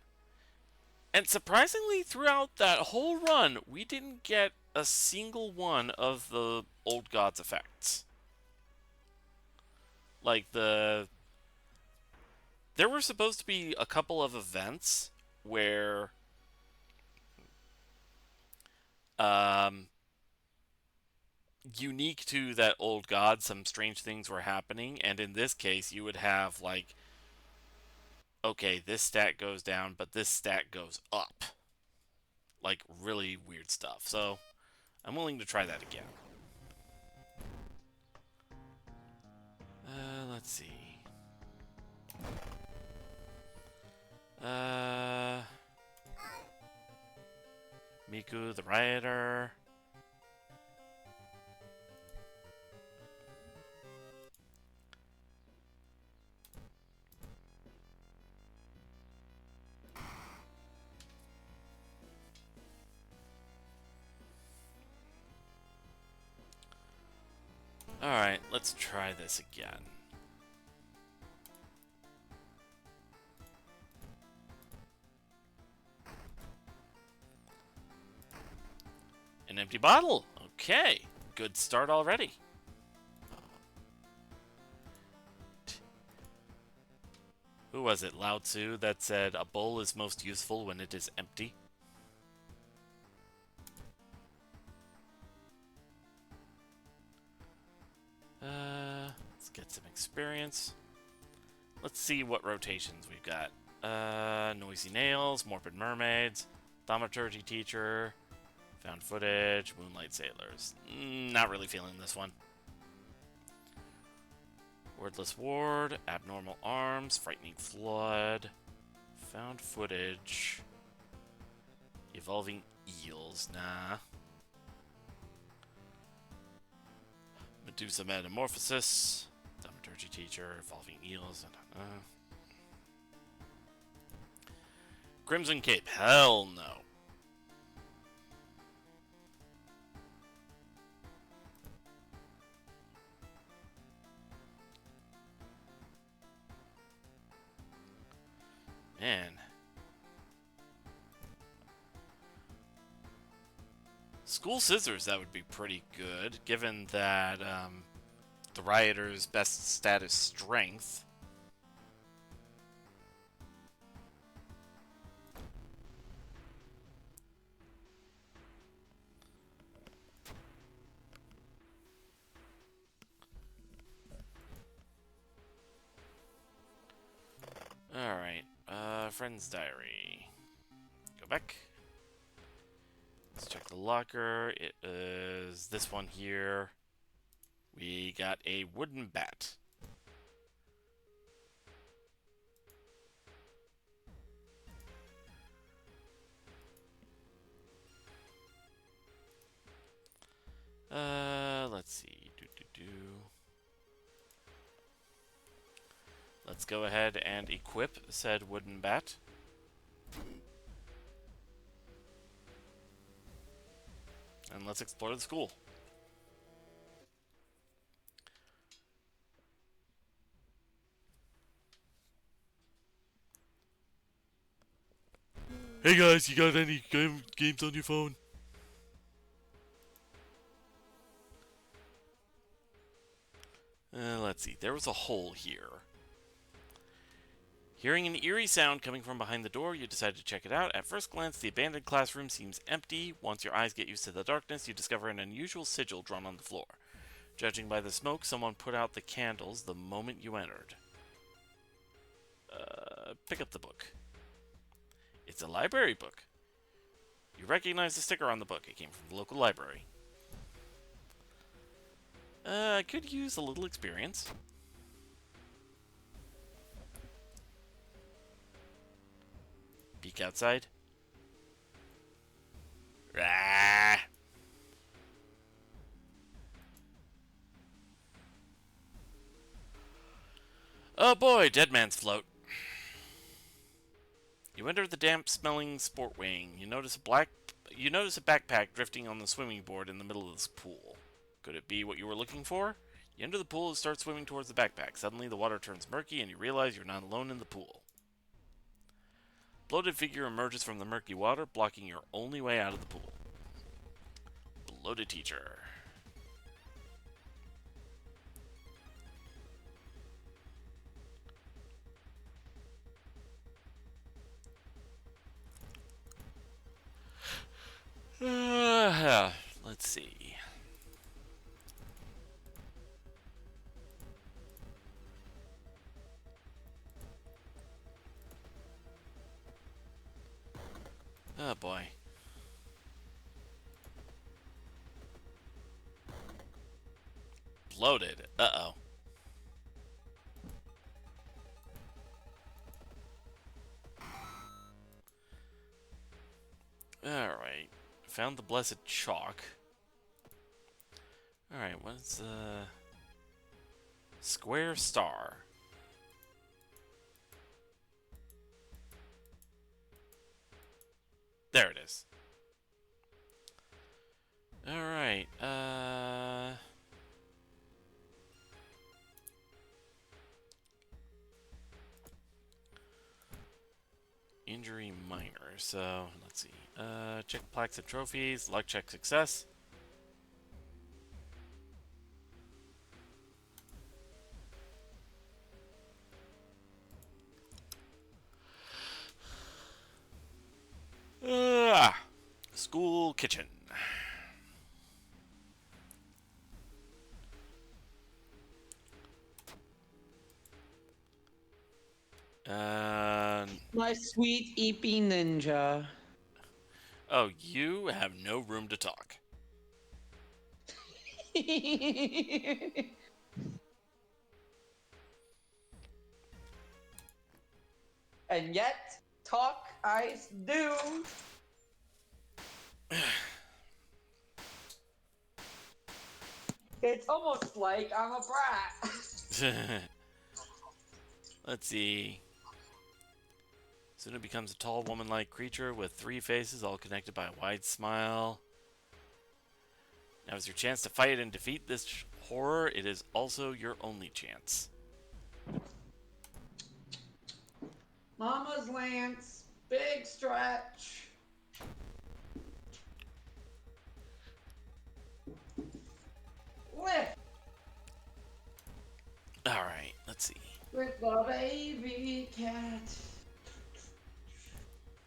And surprisingly, throughout that whole run, we didn't get a single one of the old god's effects. Like there were supposed to be a couple of events where um unique to that old god, some strange things were happening, and in this case you would have like, okay, this stat goes down but this stat goes up, like really weird stuff. So I'm willing to try that again. Let's see. Miku the Rioter. Alright, let's try this again. An empty bottle. Okay, good start already. Who was it, Lao Tzu, that said a bowl is most useful when it is empty? Let's get some experience. Let's see what rotations we've got. Noisy Nails, Morbid Mermaids, Thaumaturgy Teacher, Found Footage, Moonlight Sailors. Not really feeling this one. Wordless Ward, Abnormal Arms, Frightening Flood, Found Footage, Evolving Eels, nah. Medusa Metamorphosis, Thaumaturgy Teacher, Evolving Eels, Crimson Cape, hell no. Man. School scissors, that would be pretty good, given that the rioter's best stat is strength. Alright, friend's diary. Go back. Let's check the locker. It is this one here. We got a wooden bat. Let's see. Let's go ahead and equip said wooden bat. And let's explore the school. Hey guys, you got any games on your phone? Let's see. There was a hole here. Hearing an eerie sound coming from behind the door, you decide to check it out. At first glance, the abandoned classroom seems empty. Once your eyes get used to the darkness, you discover an unusual sigil drawn on the floor. Judging by the smoke, someone put out the candles the moment you entered. Pick up the book. It's a library book. You recognize the sticker on the book. It came from the local library. I could use a little experience. Peek outside. Rah! Oh boy, dead man's float. You enter the damp-smelling sport wing. You notice a backpack drifting on the swimming board in the middle of this pool. Could it be what you were looking for? You enter the pool and start swimming towards the backpack. Suddenly, the water turns murky, and you realize you're not alone in the pool. Bloated figure emerges from the murky water, blocking your only way out of the pool. Bloated teacher. Let's see. Oh boy. Bloated. Uh-oh. Alright. Found the blessed chalk. Alright, what's the... Square star. There it is. Alright, Injury minor, so let's see. Check plaques and trophies. Luck check success. School kitchen.
My sweet EP ninja.
Oh, you have no room to talk.
And yet, talk I do. It's almost like I'm a brat.
Let's see. Soon it becomes a tall woman-like creature with 3 faces, all connected by a wide smile. Now is your chance to fight and defeat this horror. It is also your only chance.
Mama's Lance. Big stretch. Lift
Alright, let's see.
with the baby cat.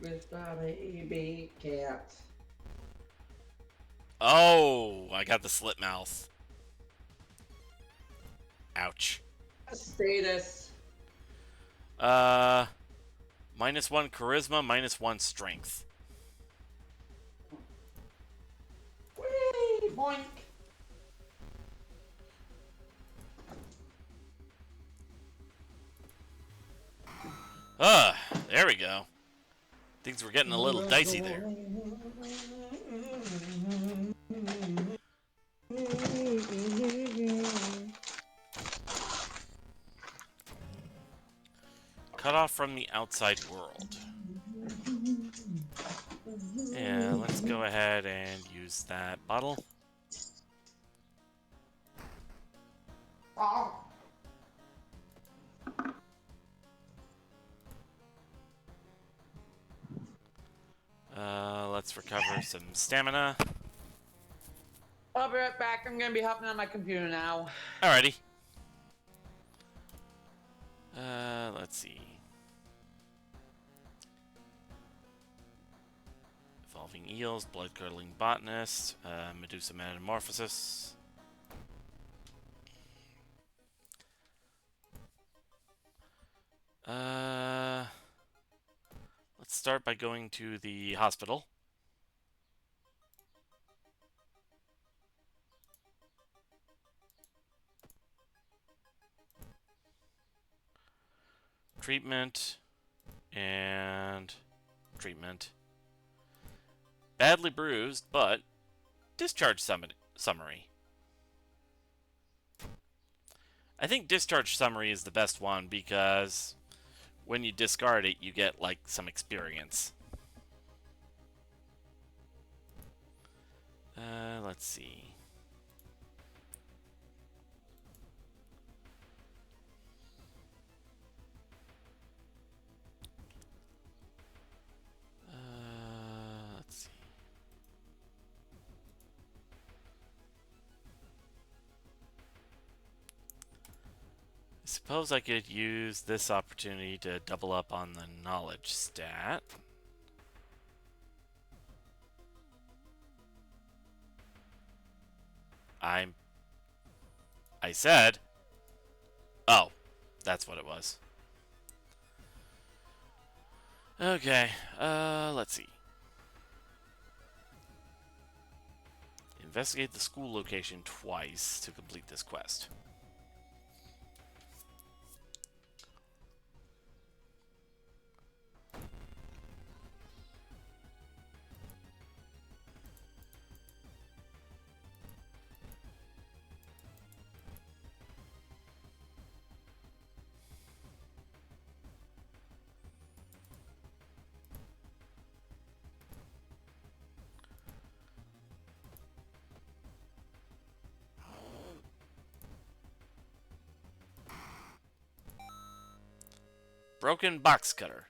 With the baby cat.
Oh, I got the slit mouth. Ouch.
Status.
-1 charisma, -1 strength.
Whee! Boink.
There we go. Things were getting a little dicey there. Cut off from the outside world. Yeah, let's go ahead and use that bottle.
Oh.
Let's recover some stamina.
I'll be right back. I'm gonna be hopping on my computer now.
Alrighty. Let's see. Evolving eels, blood-curdling botanist, Medusa metamorphosis. Let's start by going to the hospital. Treatment and treatment. Badly bruised, but discharge summary. I think discharge summary is the best one because when you discard it, you get like some experience. Let's see. Let's see. I suppose I could use this opportunity to double up on the knowledge stat. I said... Oh, that's what it was. Okay, let's see. Investigate the school location twice to complete this quest. Broken box cutter.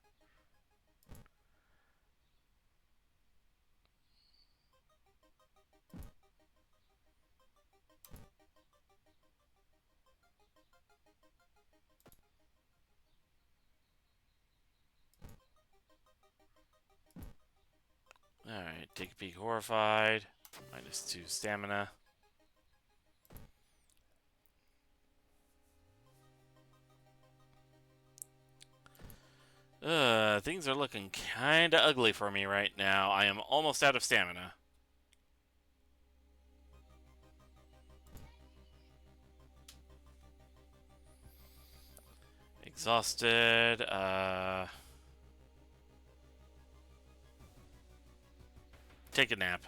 Alright, take a peek horrified. -2 stamina. Things are looking kinda ugly for me right now. I am almost out of stamina. Exhausted, take a nap.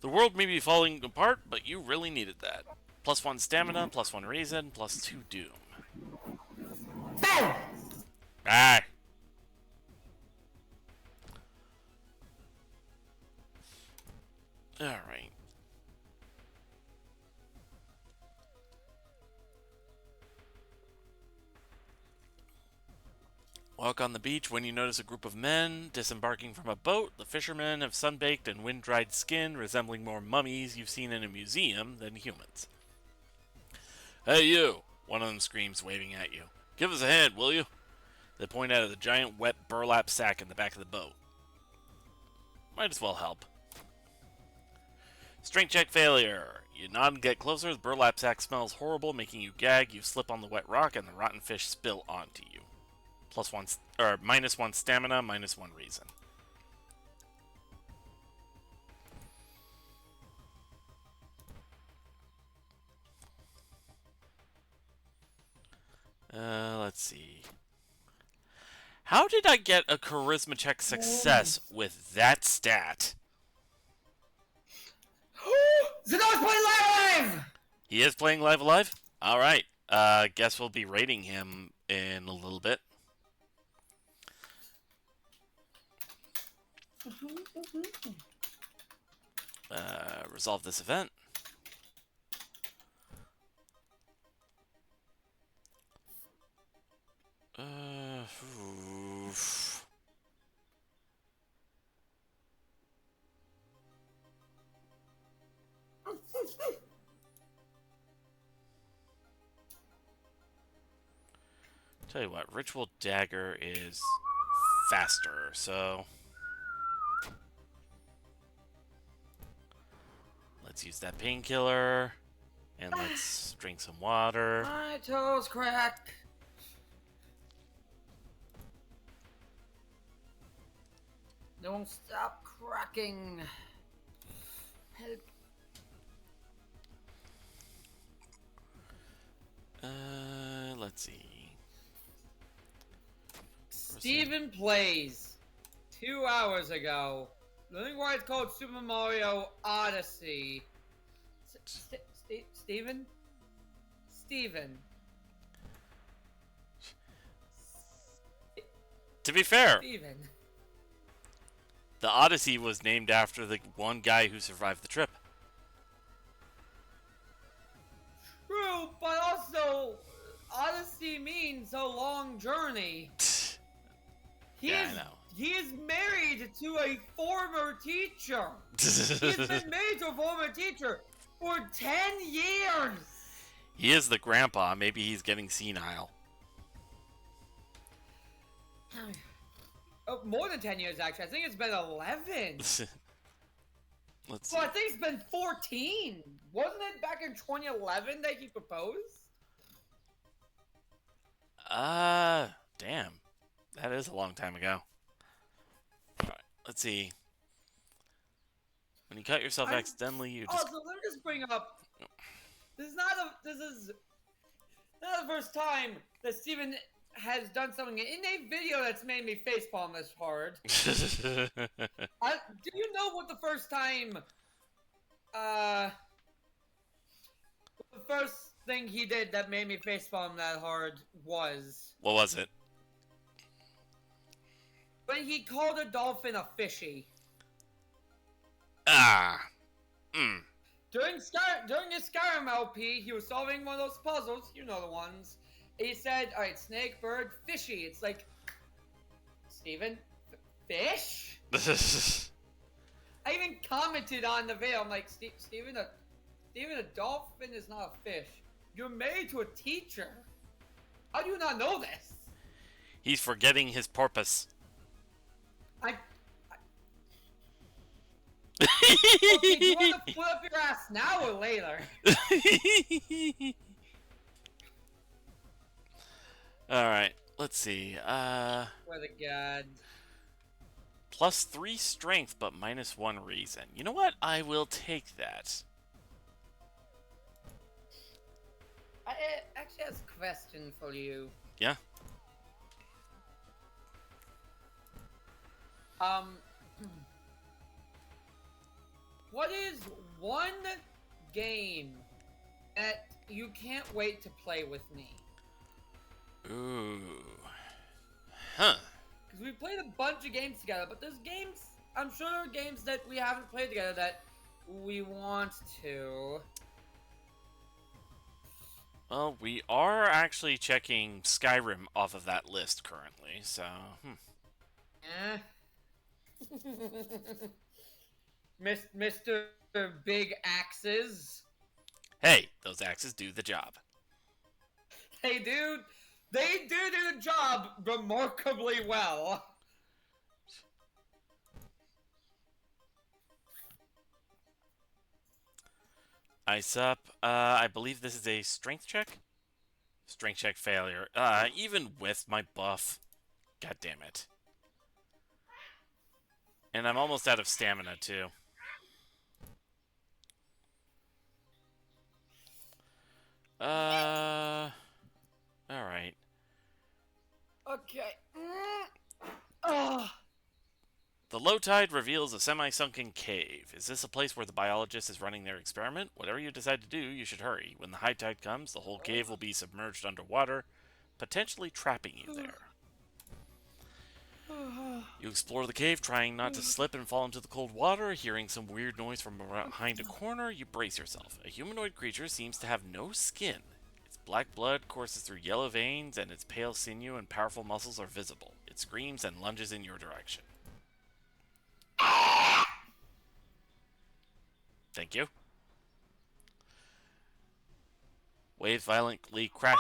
The world may be falling apart, but you really needed that. +1 stamina, +1 reason, +2 doom. Ah! Alright. Walk on the beach when you notice a group of men disembarking from a boat. The fishermen have sun-baked and wind-dried skin, resembling more mummies you've seen in a museum than humans. Hey, you! One of them screams, waving at you. Give us a hand, will you? They point out at the giant wet burlap sack in the back of the boat. Might as well help. Strength check failure. You nod and get closer. The burlap sack smells horrible, making you gag. You slip on the wet rock, and the rotten fish spill onto you. Plus one, or -1 stamina, -1 reason. Let's see. How did I get a charisma check success with that stat?
Zeno's playing live!
He is playing Live Alive? Alright. Guess we'll be rating him in a little bit. Resolve this event. Oof. Tell you what, Ritual Dagger is faster, so let's use that painkiller, and let's drink some water.
My toes crack. Don't stop cracking. Help.
Let's see.
Steven plays 2 hours ago. I think why it's called Super Mario Odyssey. Steven? Steven.
To be fair,
Steven.
the Odyssey was named after the one guy who survived the trip.
True, but also Odyssey means a long journey.
Yeah, I know.
He is married to a former teacher. He's been married to a former teacher for 10 years.
He is the grandpa. Maybe he's getting senile.
Oh, more than 10 years, actually. I think it's been 11.
Let's see.
Well, I think it's been 14. Wasn't it back in 2011 that he proposed?
Damn. That is a long time ago. Alright, let's see. When you cut yourself accidentally, you just...
Also, let me just bring up... This is not the first time that Steven has done something in a video that's made me facepalm this hard. Do you know what the first time... the first thing he did that made me facepalm that hard was...
What was it?
When he called a dolphin a fishy.
Ah.
During his Skyrim LP, he was solving one of those puzzles, you know the ones. He said, alright, snake, bird, fishy. It's like, Steven, fish? I even commented on the video, I'm like, Steven, a dolphin is not a fish. You're married to a teacher. How do you not know this?
He's forgetting his porpoise.
Okay, do you want to flip up your ass now or later?
Alright, let's see.
Swear to God.
+3 strength, but -1 reason. You know what? I will take that.
I actually have a question for you.
Yeah?
What is one game that you can't wait to play with me?
Ooh. Huh.
Because we played a bunch of games together, but there's games, I'm sure there are games that we haven't played together that we want to.
Well, we are actually checking Skyrim off of that list currently, so.
Eh. Mr. Big Axes.
Hey, those axes do the job.
They do. They do the job remarkably well.
Ice up. I believe this is a strength check? Strength check failure. Even with my buff. God damn it. And I'm almost out of stamina, too. Alright.
Okay. Oh.
The low tide reveals a semi-sunken cave. Is this a place where the biologist is running their experiment? Whatever you decide to do, you should hurry. When the high tide comes, the whole cave will be submerged underwater, potentially trapping you there. You explore the cave, trying not to slip and fall into the cold water. Hearing some weird noise from behind a corner, you brace yourself. A humanoid creature seems to have no skin. Its black blood courses through yellow veins, and its pale sinew and powerful muscles are visible. It screams and lunges in your direction. Thank you. Waves violently crash.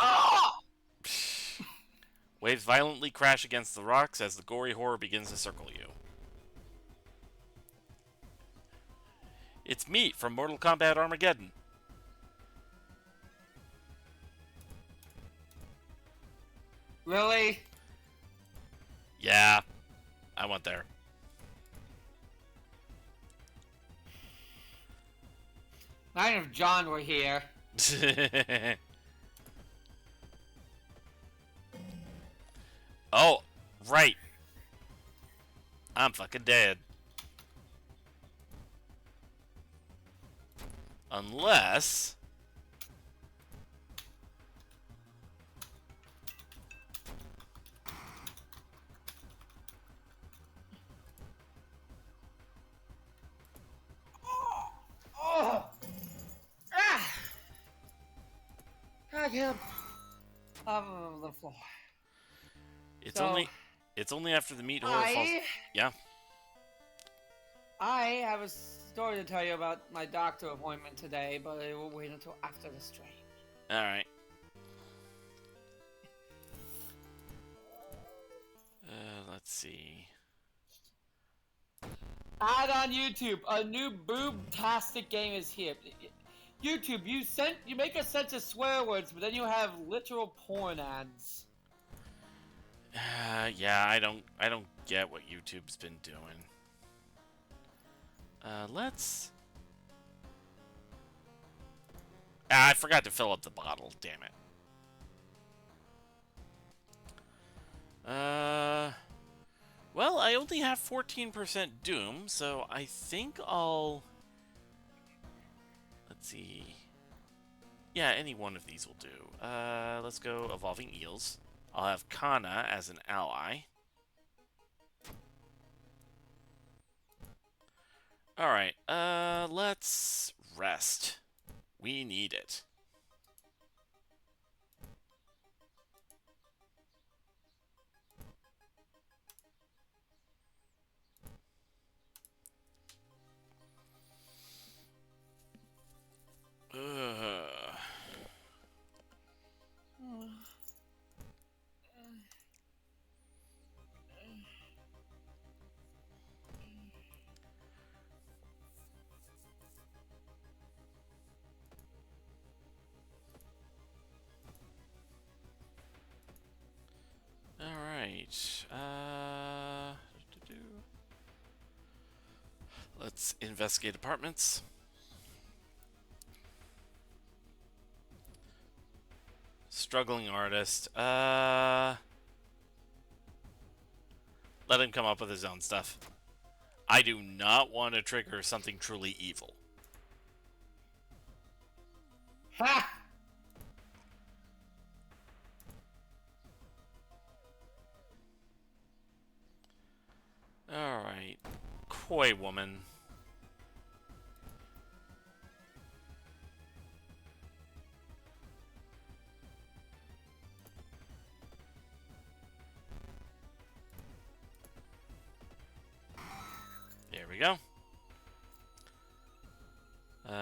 Waves violently crash against the rocks as the gory horror begins to circle you. It's Meat from Mortal Kombat Armageddon.
Really?
Yeah, I went there.
Not if John were here.
Oh, right. I'm fucking dead. Unless...
Oh! Ah! I can't. On the floor.
It's
So,
only... It's only after the meat horror falls... Yeah?
I have a story to tell you about my doctor appointment today, but it will wait until after the stream.
Alright. Let's see.
Ad on YouTube. A new boob-tastic game is here. YouTube, you make a sense of swear words, but then you have literal porn ads.
Yeah, I don't get what YouTube's been doing. Let's... I forgot to fill up the bottle, damn it. Well, I only have 14% Doom, so I think I'll... Let's see... Yeah, any one of these will do. Let's go Evolving Eels. I'll have Kana as an ally. Alright, let's rest. We need it. Alright, let's investigate apartments. Struggling artist. Let him come up with his own stuff. I do not want to trigger something truly evil.
Ha!
Alright. Koi woman. we go.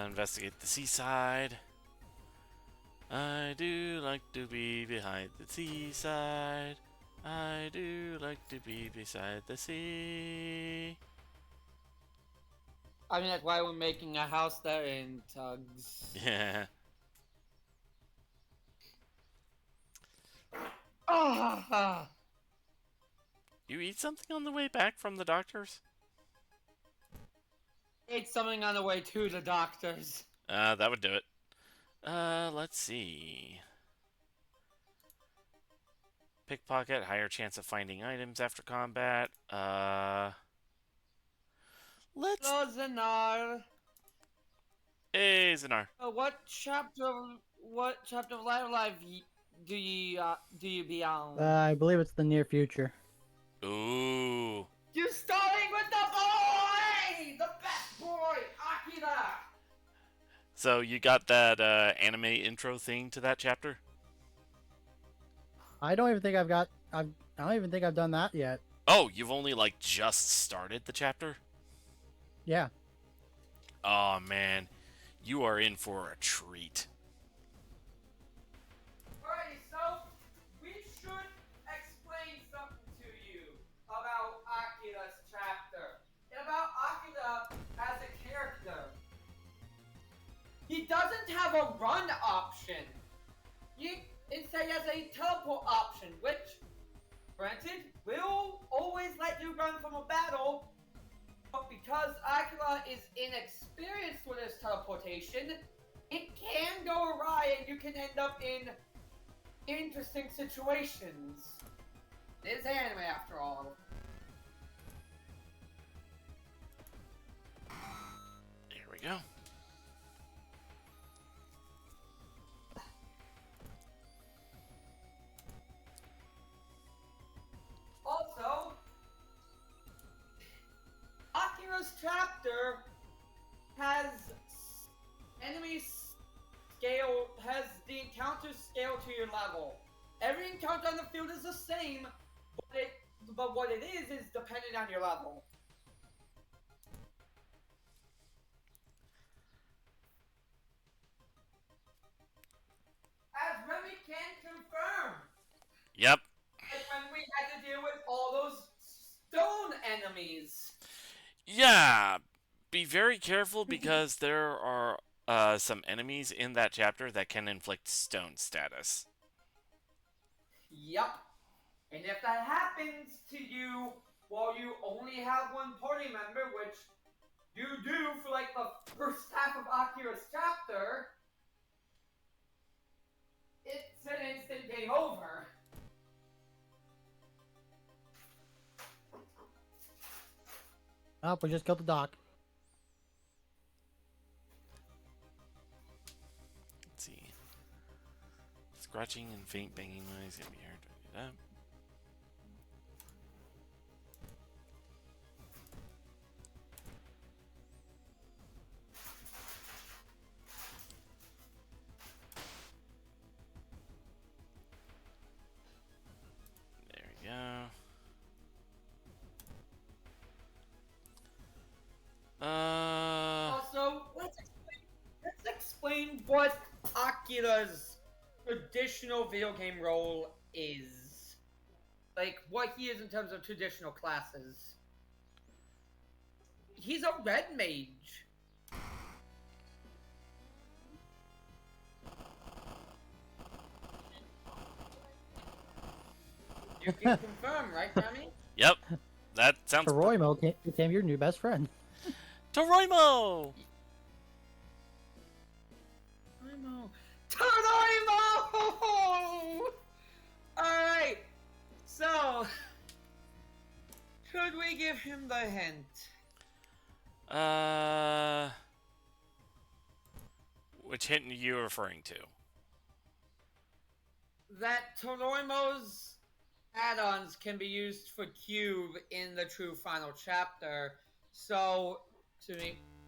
Investigate the seaside. I do like to be behind the seaside. I do like to be beside the sea.
I mean, that's why we're making a house there in Tugs.
Yeah.
Ah!
You eat something on the way back from the doctor's?
Ate something on the way to the doctor's.
That would do it. Let's see. Pickpocket, higher chance of finding items after combat. Let's.
Hello, Zenar.
Hey, Zanar.
What chapter of Life do you be on?
I believe it's the near future.
Ooh.
You're starting with the boy! The best boy, Akira!
So you got that anime intro thing to that chapter?
I don't even think I don't even think I've done that yet.
Oh, you've only like just started the chapter?
Yeah.
Oh man, you are in for a treat.
Alright, so we should explain something to you about Akira's chapter. And about Akira as a character. He doesn't have a run option. Instead, he has a teleport option, which, granted, will always let you run from a battle. But because Akira is inexperienced with his teleportation, it can go awry and you can end up in interesting situations. It is anime after all.
There we go.
Also, Akira's chapter has has the encounter scale to your level. Every encounter on the field is the same, but what it is dependent on your level. As Remy can confirm,
Yep.
like when we had to deal with all those stone enemies.
Yeah. Be very careful because there are some enemies in that chapter that can inflict stone status.
Yup. And if that happens to you while you only have one party member, which you do for like the first half of Akira's chapter, it's an instant game over.
Oh, we just killed the doc.
Let's see. Scratching and faint banging noise can be heard. Do that. There we go.
Also, let's explain what Akira's traditional video game role is. Like, what he is in terms of traditional classes. He's a red mage. You can confirm, right, Remy?
Yep. That sounds.
Toroimo became your new best friend.
Toroimo!
Toroimo! Alright, so, should we give him the hint?
Which hint are you referring to?
That Toroimo's add-ons can be used for Cube in the true final chapter. So,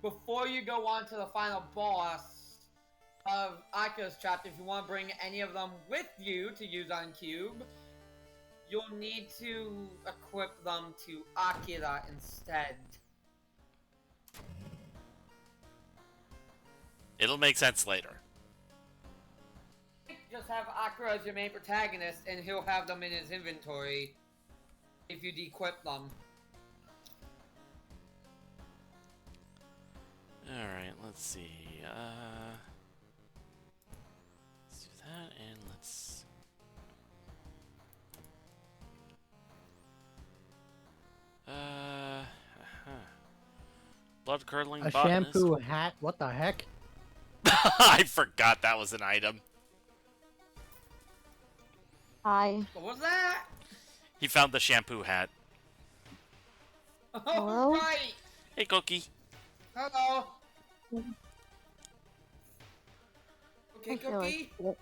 before you go on to the final boss of Akira's chapter, if you want to bring any of them with you to use on Cube, you'll need to equip them to Akira instead.
It'll make sense later.
Just have Akira as your main protagonist, and he'll have them in his inventory if you de-equip them.
Alright, let's see. Let's do that, and let's... Blood-curdling
A
botanist.
shampoo hat? What the heck?
I forgot that was an item.
Hi.
What was that?
He found the shampoo hat.
Oh,
Hello?
right!
Hey, Cookie.
Hello.
I
Okay,
feel
Cookie?
like...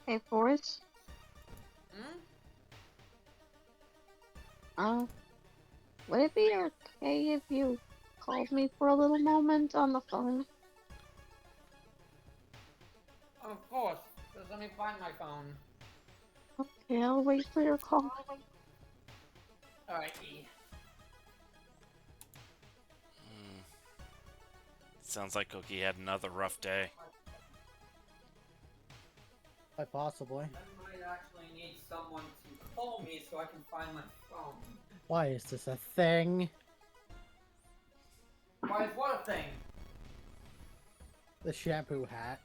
Hey, Forrest.
Hmm?
Would it be okay if you called me for a little moment on the phone?
Of course. Just let me find my phone.
Okay, I'll wait for your call.
Alright.
Sounds like Cookie had another rough day.
Quite possibly.
I might actually need someone to call me so I can find my phone.
Why is this a thing?
Why is what a thing?
The shampoo hat.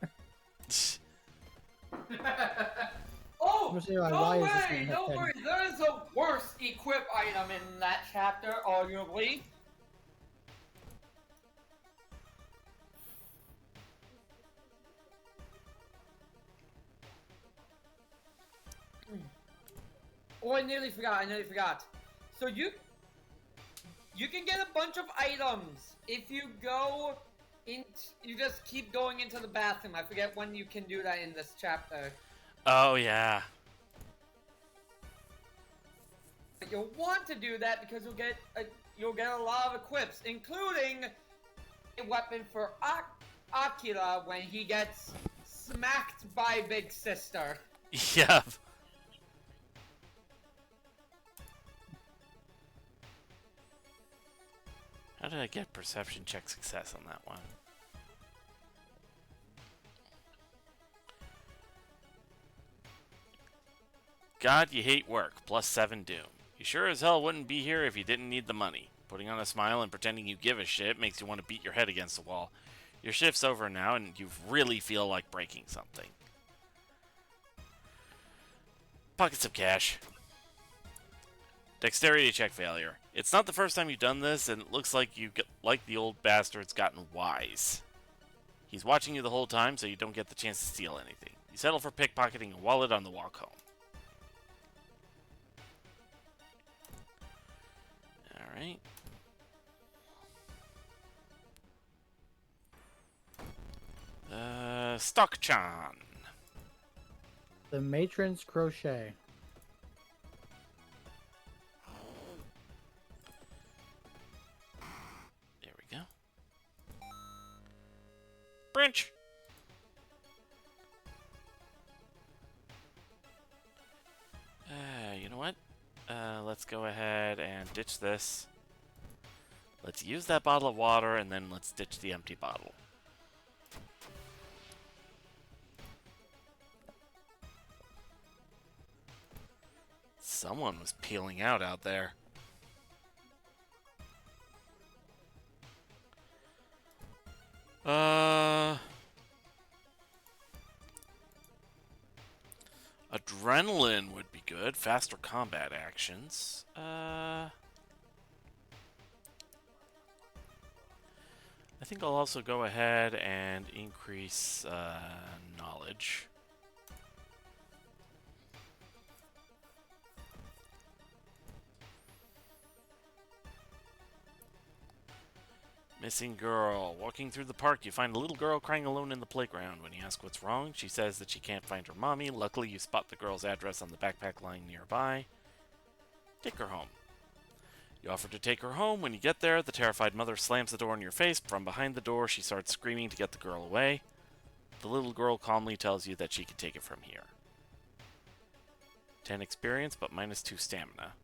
Oh!
I'm saying, like,
Don't
why is this
worry!
thing a
Don't
thing?
worry! There is a worse equip item in that chapter, arguably. Oh, I nearly forgot. So you can get a bunch of items if you go in. You just keep going into the bathroom. I forget when you can do that in this chapter.
Oh, yeah.
But you'll want to do that because you'll get a lot of equips, including a weapon for Akira when he gets smacked by Big Sister.
Yeah. How did I get perception check success on that one? God, you hate work. +7 doom. You sure as hell wouldn't be here if you didn't need the money. Putting on a smile and pretending you give a shit makes you want to beat your head against the wall. Your shift's over now and you really feel like breaking something. Pockets of cash. Dexterity check failure. It's not the first time you've done this, and it looks like like the old bastard's gotten wise. He's watching you the whole time, so you don't get the chance to steal anything. You settle for pickpocketing a wallet on the walk home. Alright. Stock-chan.
The matron's crochet.
There we go. Branch. You know what? Let's go ahead and ditch this. Let's use that bottle of water, and then let's ditch the empty bottle. Someone was peeling out there. Adrenaline would be good. Faster combat actions. I think I'll also go ahead and increase knowledge. Missing girl. Walking through the park, you find a little girl crying alone in the playground. When you ask what's wrong, she says that she can't find her mommy. Luckily, you spot the girl's address on the backpack lying nearby. Take her home. You offer to take her home. When you get there, the terrified mother slams the door in your face. From behind the door, she starts screaming to get the girl away. The little girl calmly tells you that she can take it from here. 10 experience, but -2 stamina.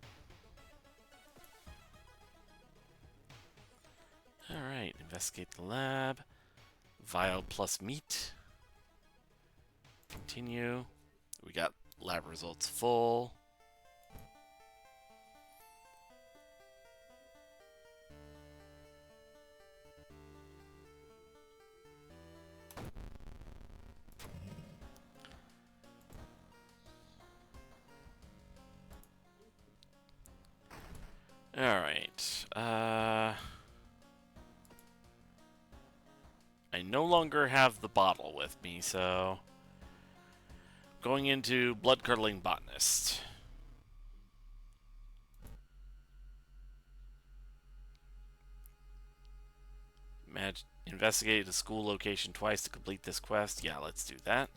Alright, investigate the lab. Vial plus meat. Continue. We got lab results full. Alright. I no longer have the bottle with me, so... Going into Blood-Curdling Botanist. Investigate a school location twice to complete this quest. Yeah, let's do that.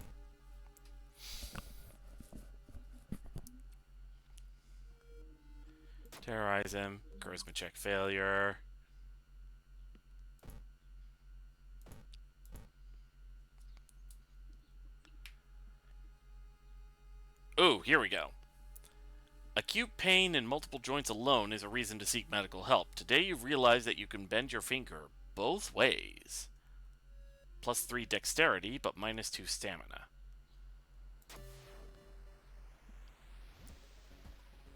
Terrorize him. Charisma check failure. Ooh, here we go. Acute pain in multiple joints alone is a reason to seek medical help. Today you've realized that you can bend your finger both ways. +3 dexterity, but -2 stamina.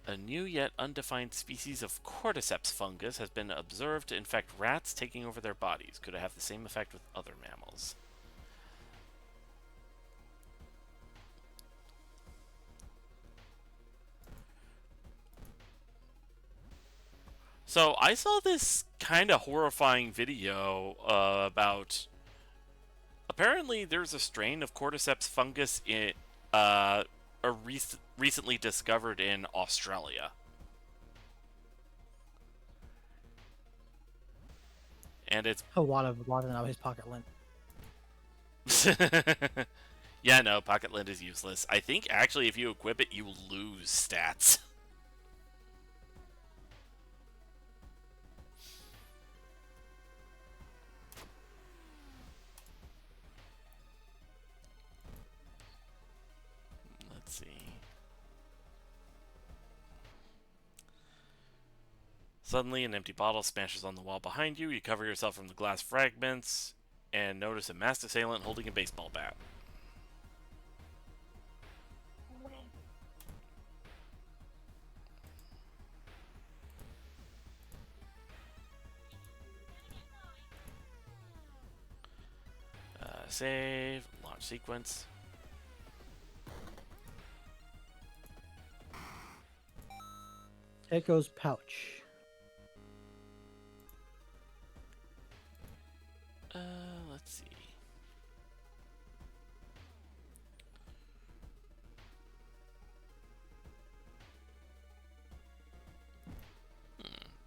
A new yet undefined species of cordyceps fungus has been observed to infect rats, taking over their bodies. Could it have the same effect with other mammals? So I saw this kind of horrifying video about. Apparently, there's a strain of cordyceps fungus in recently discovered in Australia, and it's
A lot of now his pocket lint.
yeah, no, pocket lint is useless. I think actually, if you equip it, you lose stats. Let's see. Suddenly, an empty bottle smashes on the wall behind you. You cover yourself from the glass fragments and notice a masked assailant holding a baseball bat. Save, launch sequence.
Keiko's pouch.
Let's see.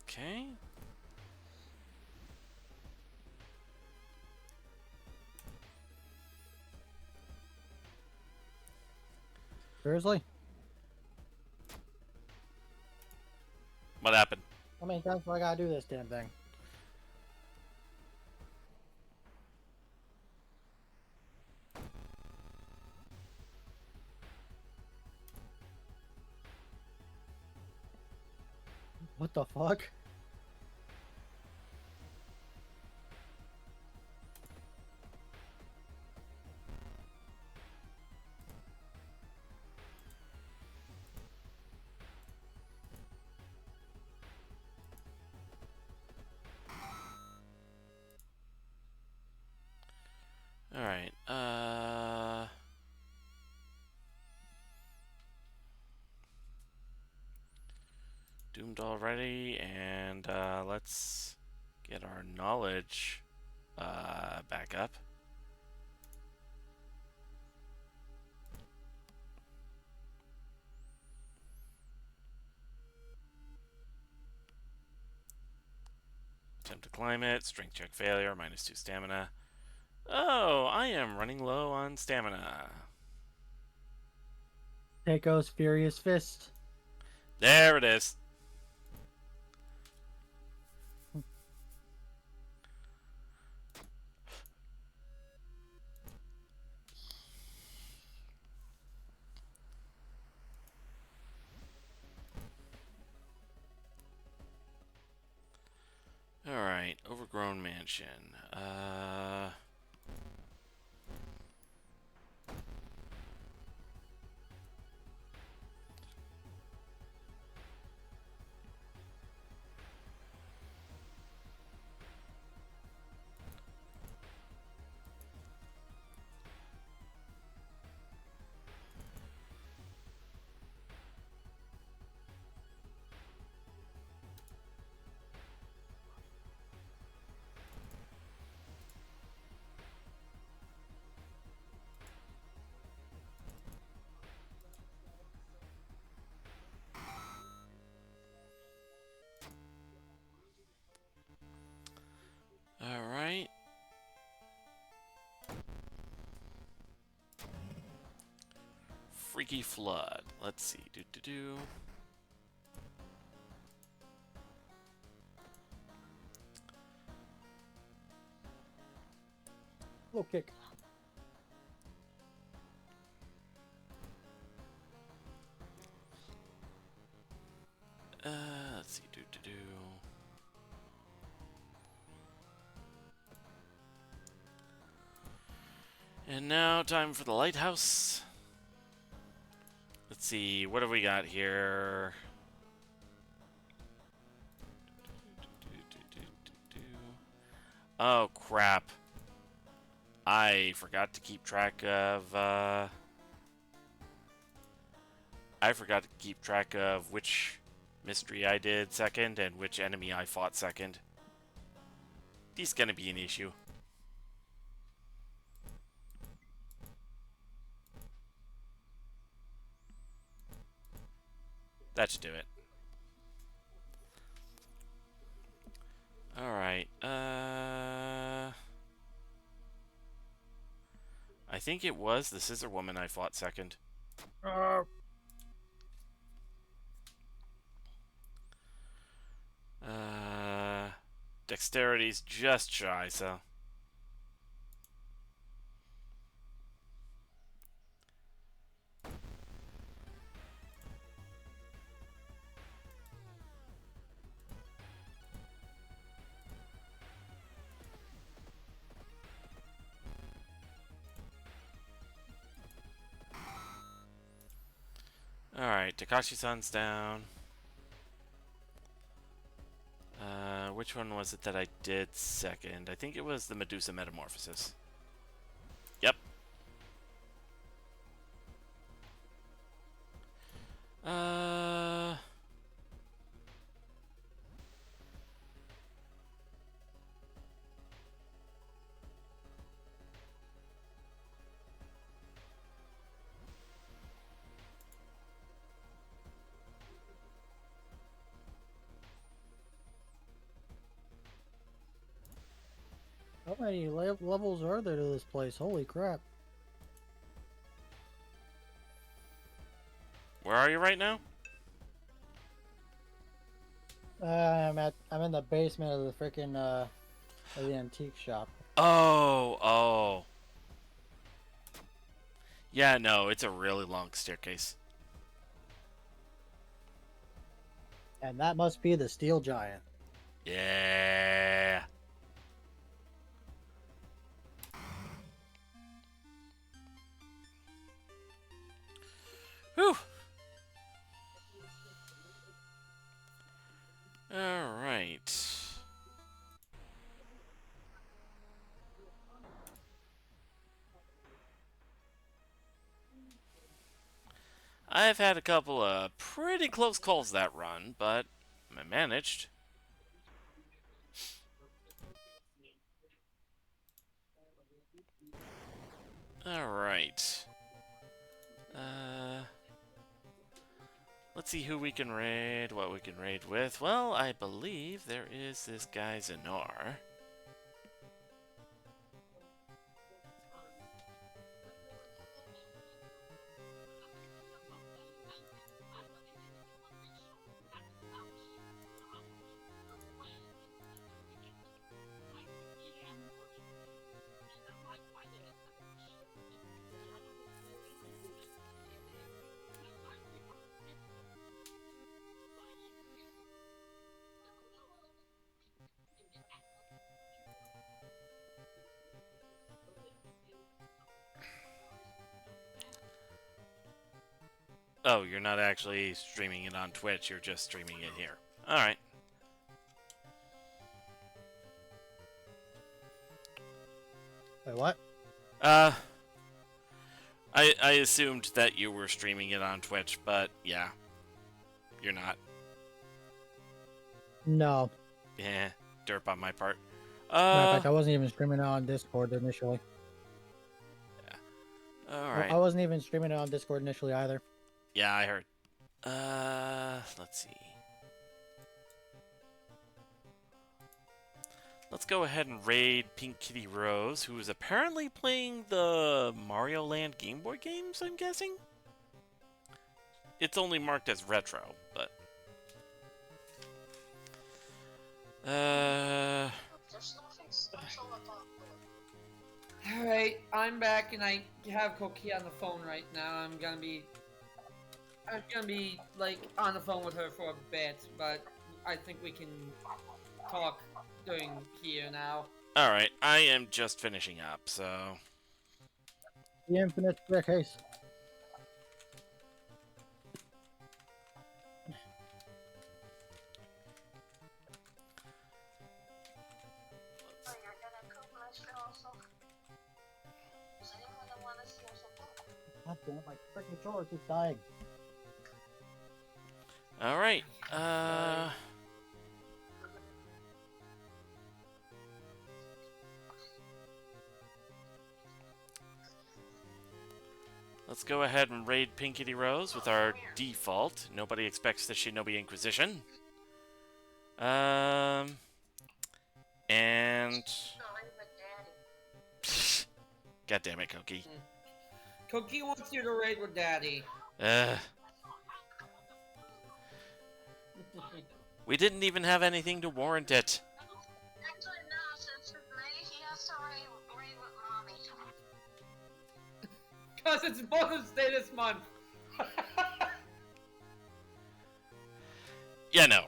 Okay.
Seriously?
What happened?
How many times do I gotta do this damn thing? What the fuck?
Alright, doomed already, and, let's get our knowledge, back up. Attempt to climb it, strength check failure, -2 stamina. Oh, I am running low on stamina.
Keiko's furious fist.
There it is. Alright, overgrown mansion. Freaky Flood. Let's see. Do.
Low kick.
Let's see. Do. And now, time for the lighthouse. Let's see. What have we got here? Oh, crap. I forgot to keep track of, I forgot to keep track of which mystery I did second and which enemy I fought second. This is gonna be an issue. That should do it. Alright, I think it was the Scissor Woman I fought second. Dexterity's just shy, so... Alright, Takashi-san's down. Which one was it that I did second? I think it was the Medusa Metamorphosis. Yep. Uh...
How many levels are there to this place? Holy crap.
Where are you right now?
I'm in the basement of the freaking of the antique shop.
Oh. Yeah, no, it's a really long staircase.
And that must be the steel giant.
Yeah. Whew. Alright. I've had a couple of pretty close calls that run, but I managed. Alright. Let's see who we can raid, what we can raid with. Well, I believe there is this guy Zenar. Oh, you're not actually streaming it on Twitch, you're just streaming it here. Alright.
Wait, what?
I assumed that you were streaming it on Twitch, but yeah. You're not.
No.
Yeah, derp on my part.
Matter of fact, I wasn't even streaming it on Discord initially.
Alright.
I wasn't even streaming it on Discord initially either.
Yeah, I heard. Let's see. Let's go ahead and raid Pink Kitty Rose, who is apparently playing the Mario Land Game Boy games, I'm guessing? it's only marked as retro, but
There's nothing special about it.
Alright, I'm back and I have Koki on the phone right now. I'm gonna be like on the phone with her for a bit, but I think we can talk during here now.
all right. I am just finishing up, so
The infinite staircase.
Oh, you're gonna cook lunch also? Does anyone want to see us cook?
God damn it, my freaking chore keeps dying.
all right. Let's go ahead and raid Pinkity Rose with our default. Nobody expects the Shinobi Inquisition. And
Sorry, but Daddy.
God damn it, Koki.
Koki wants you to raid with Daddy.
We didn't even have anything to warrant it.
Actually, no, since it's May, he has to raid with Mommy.
Cause it's Mother's Day this month.
Yeah, no.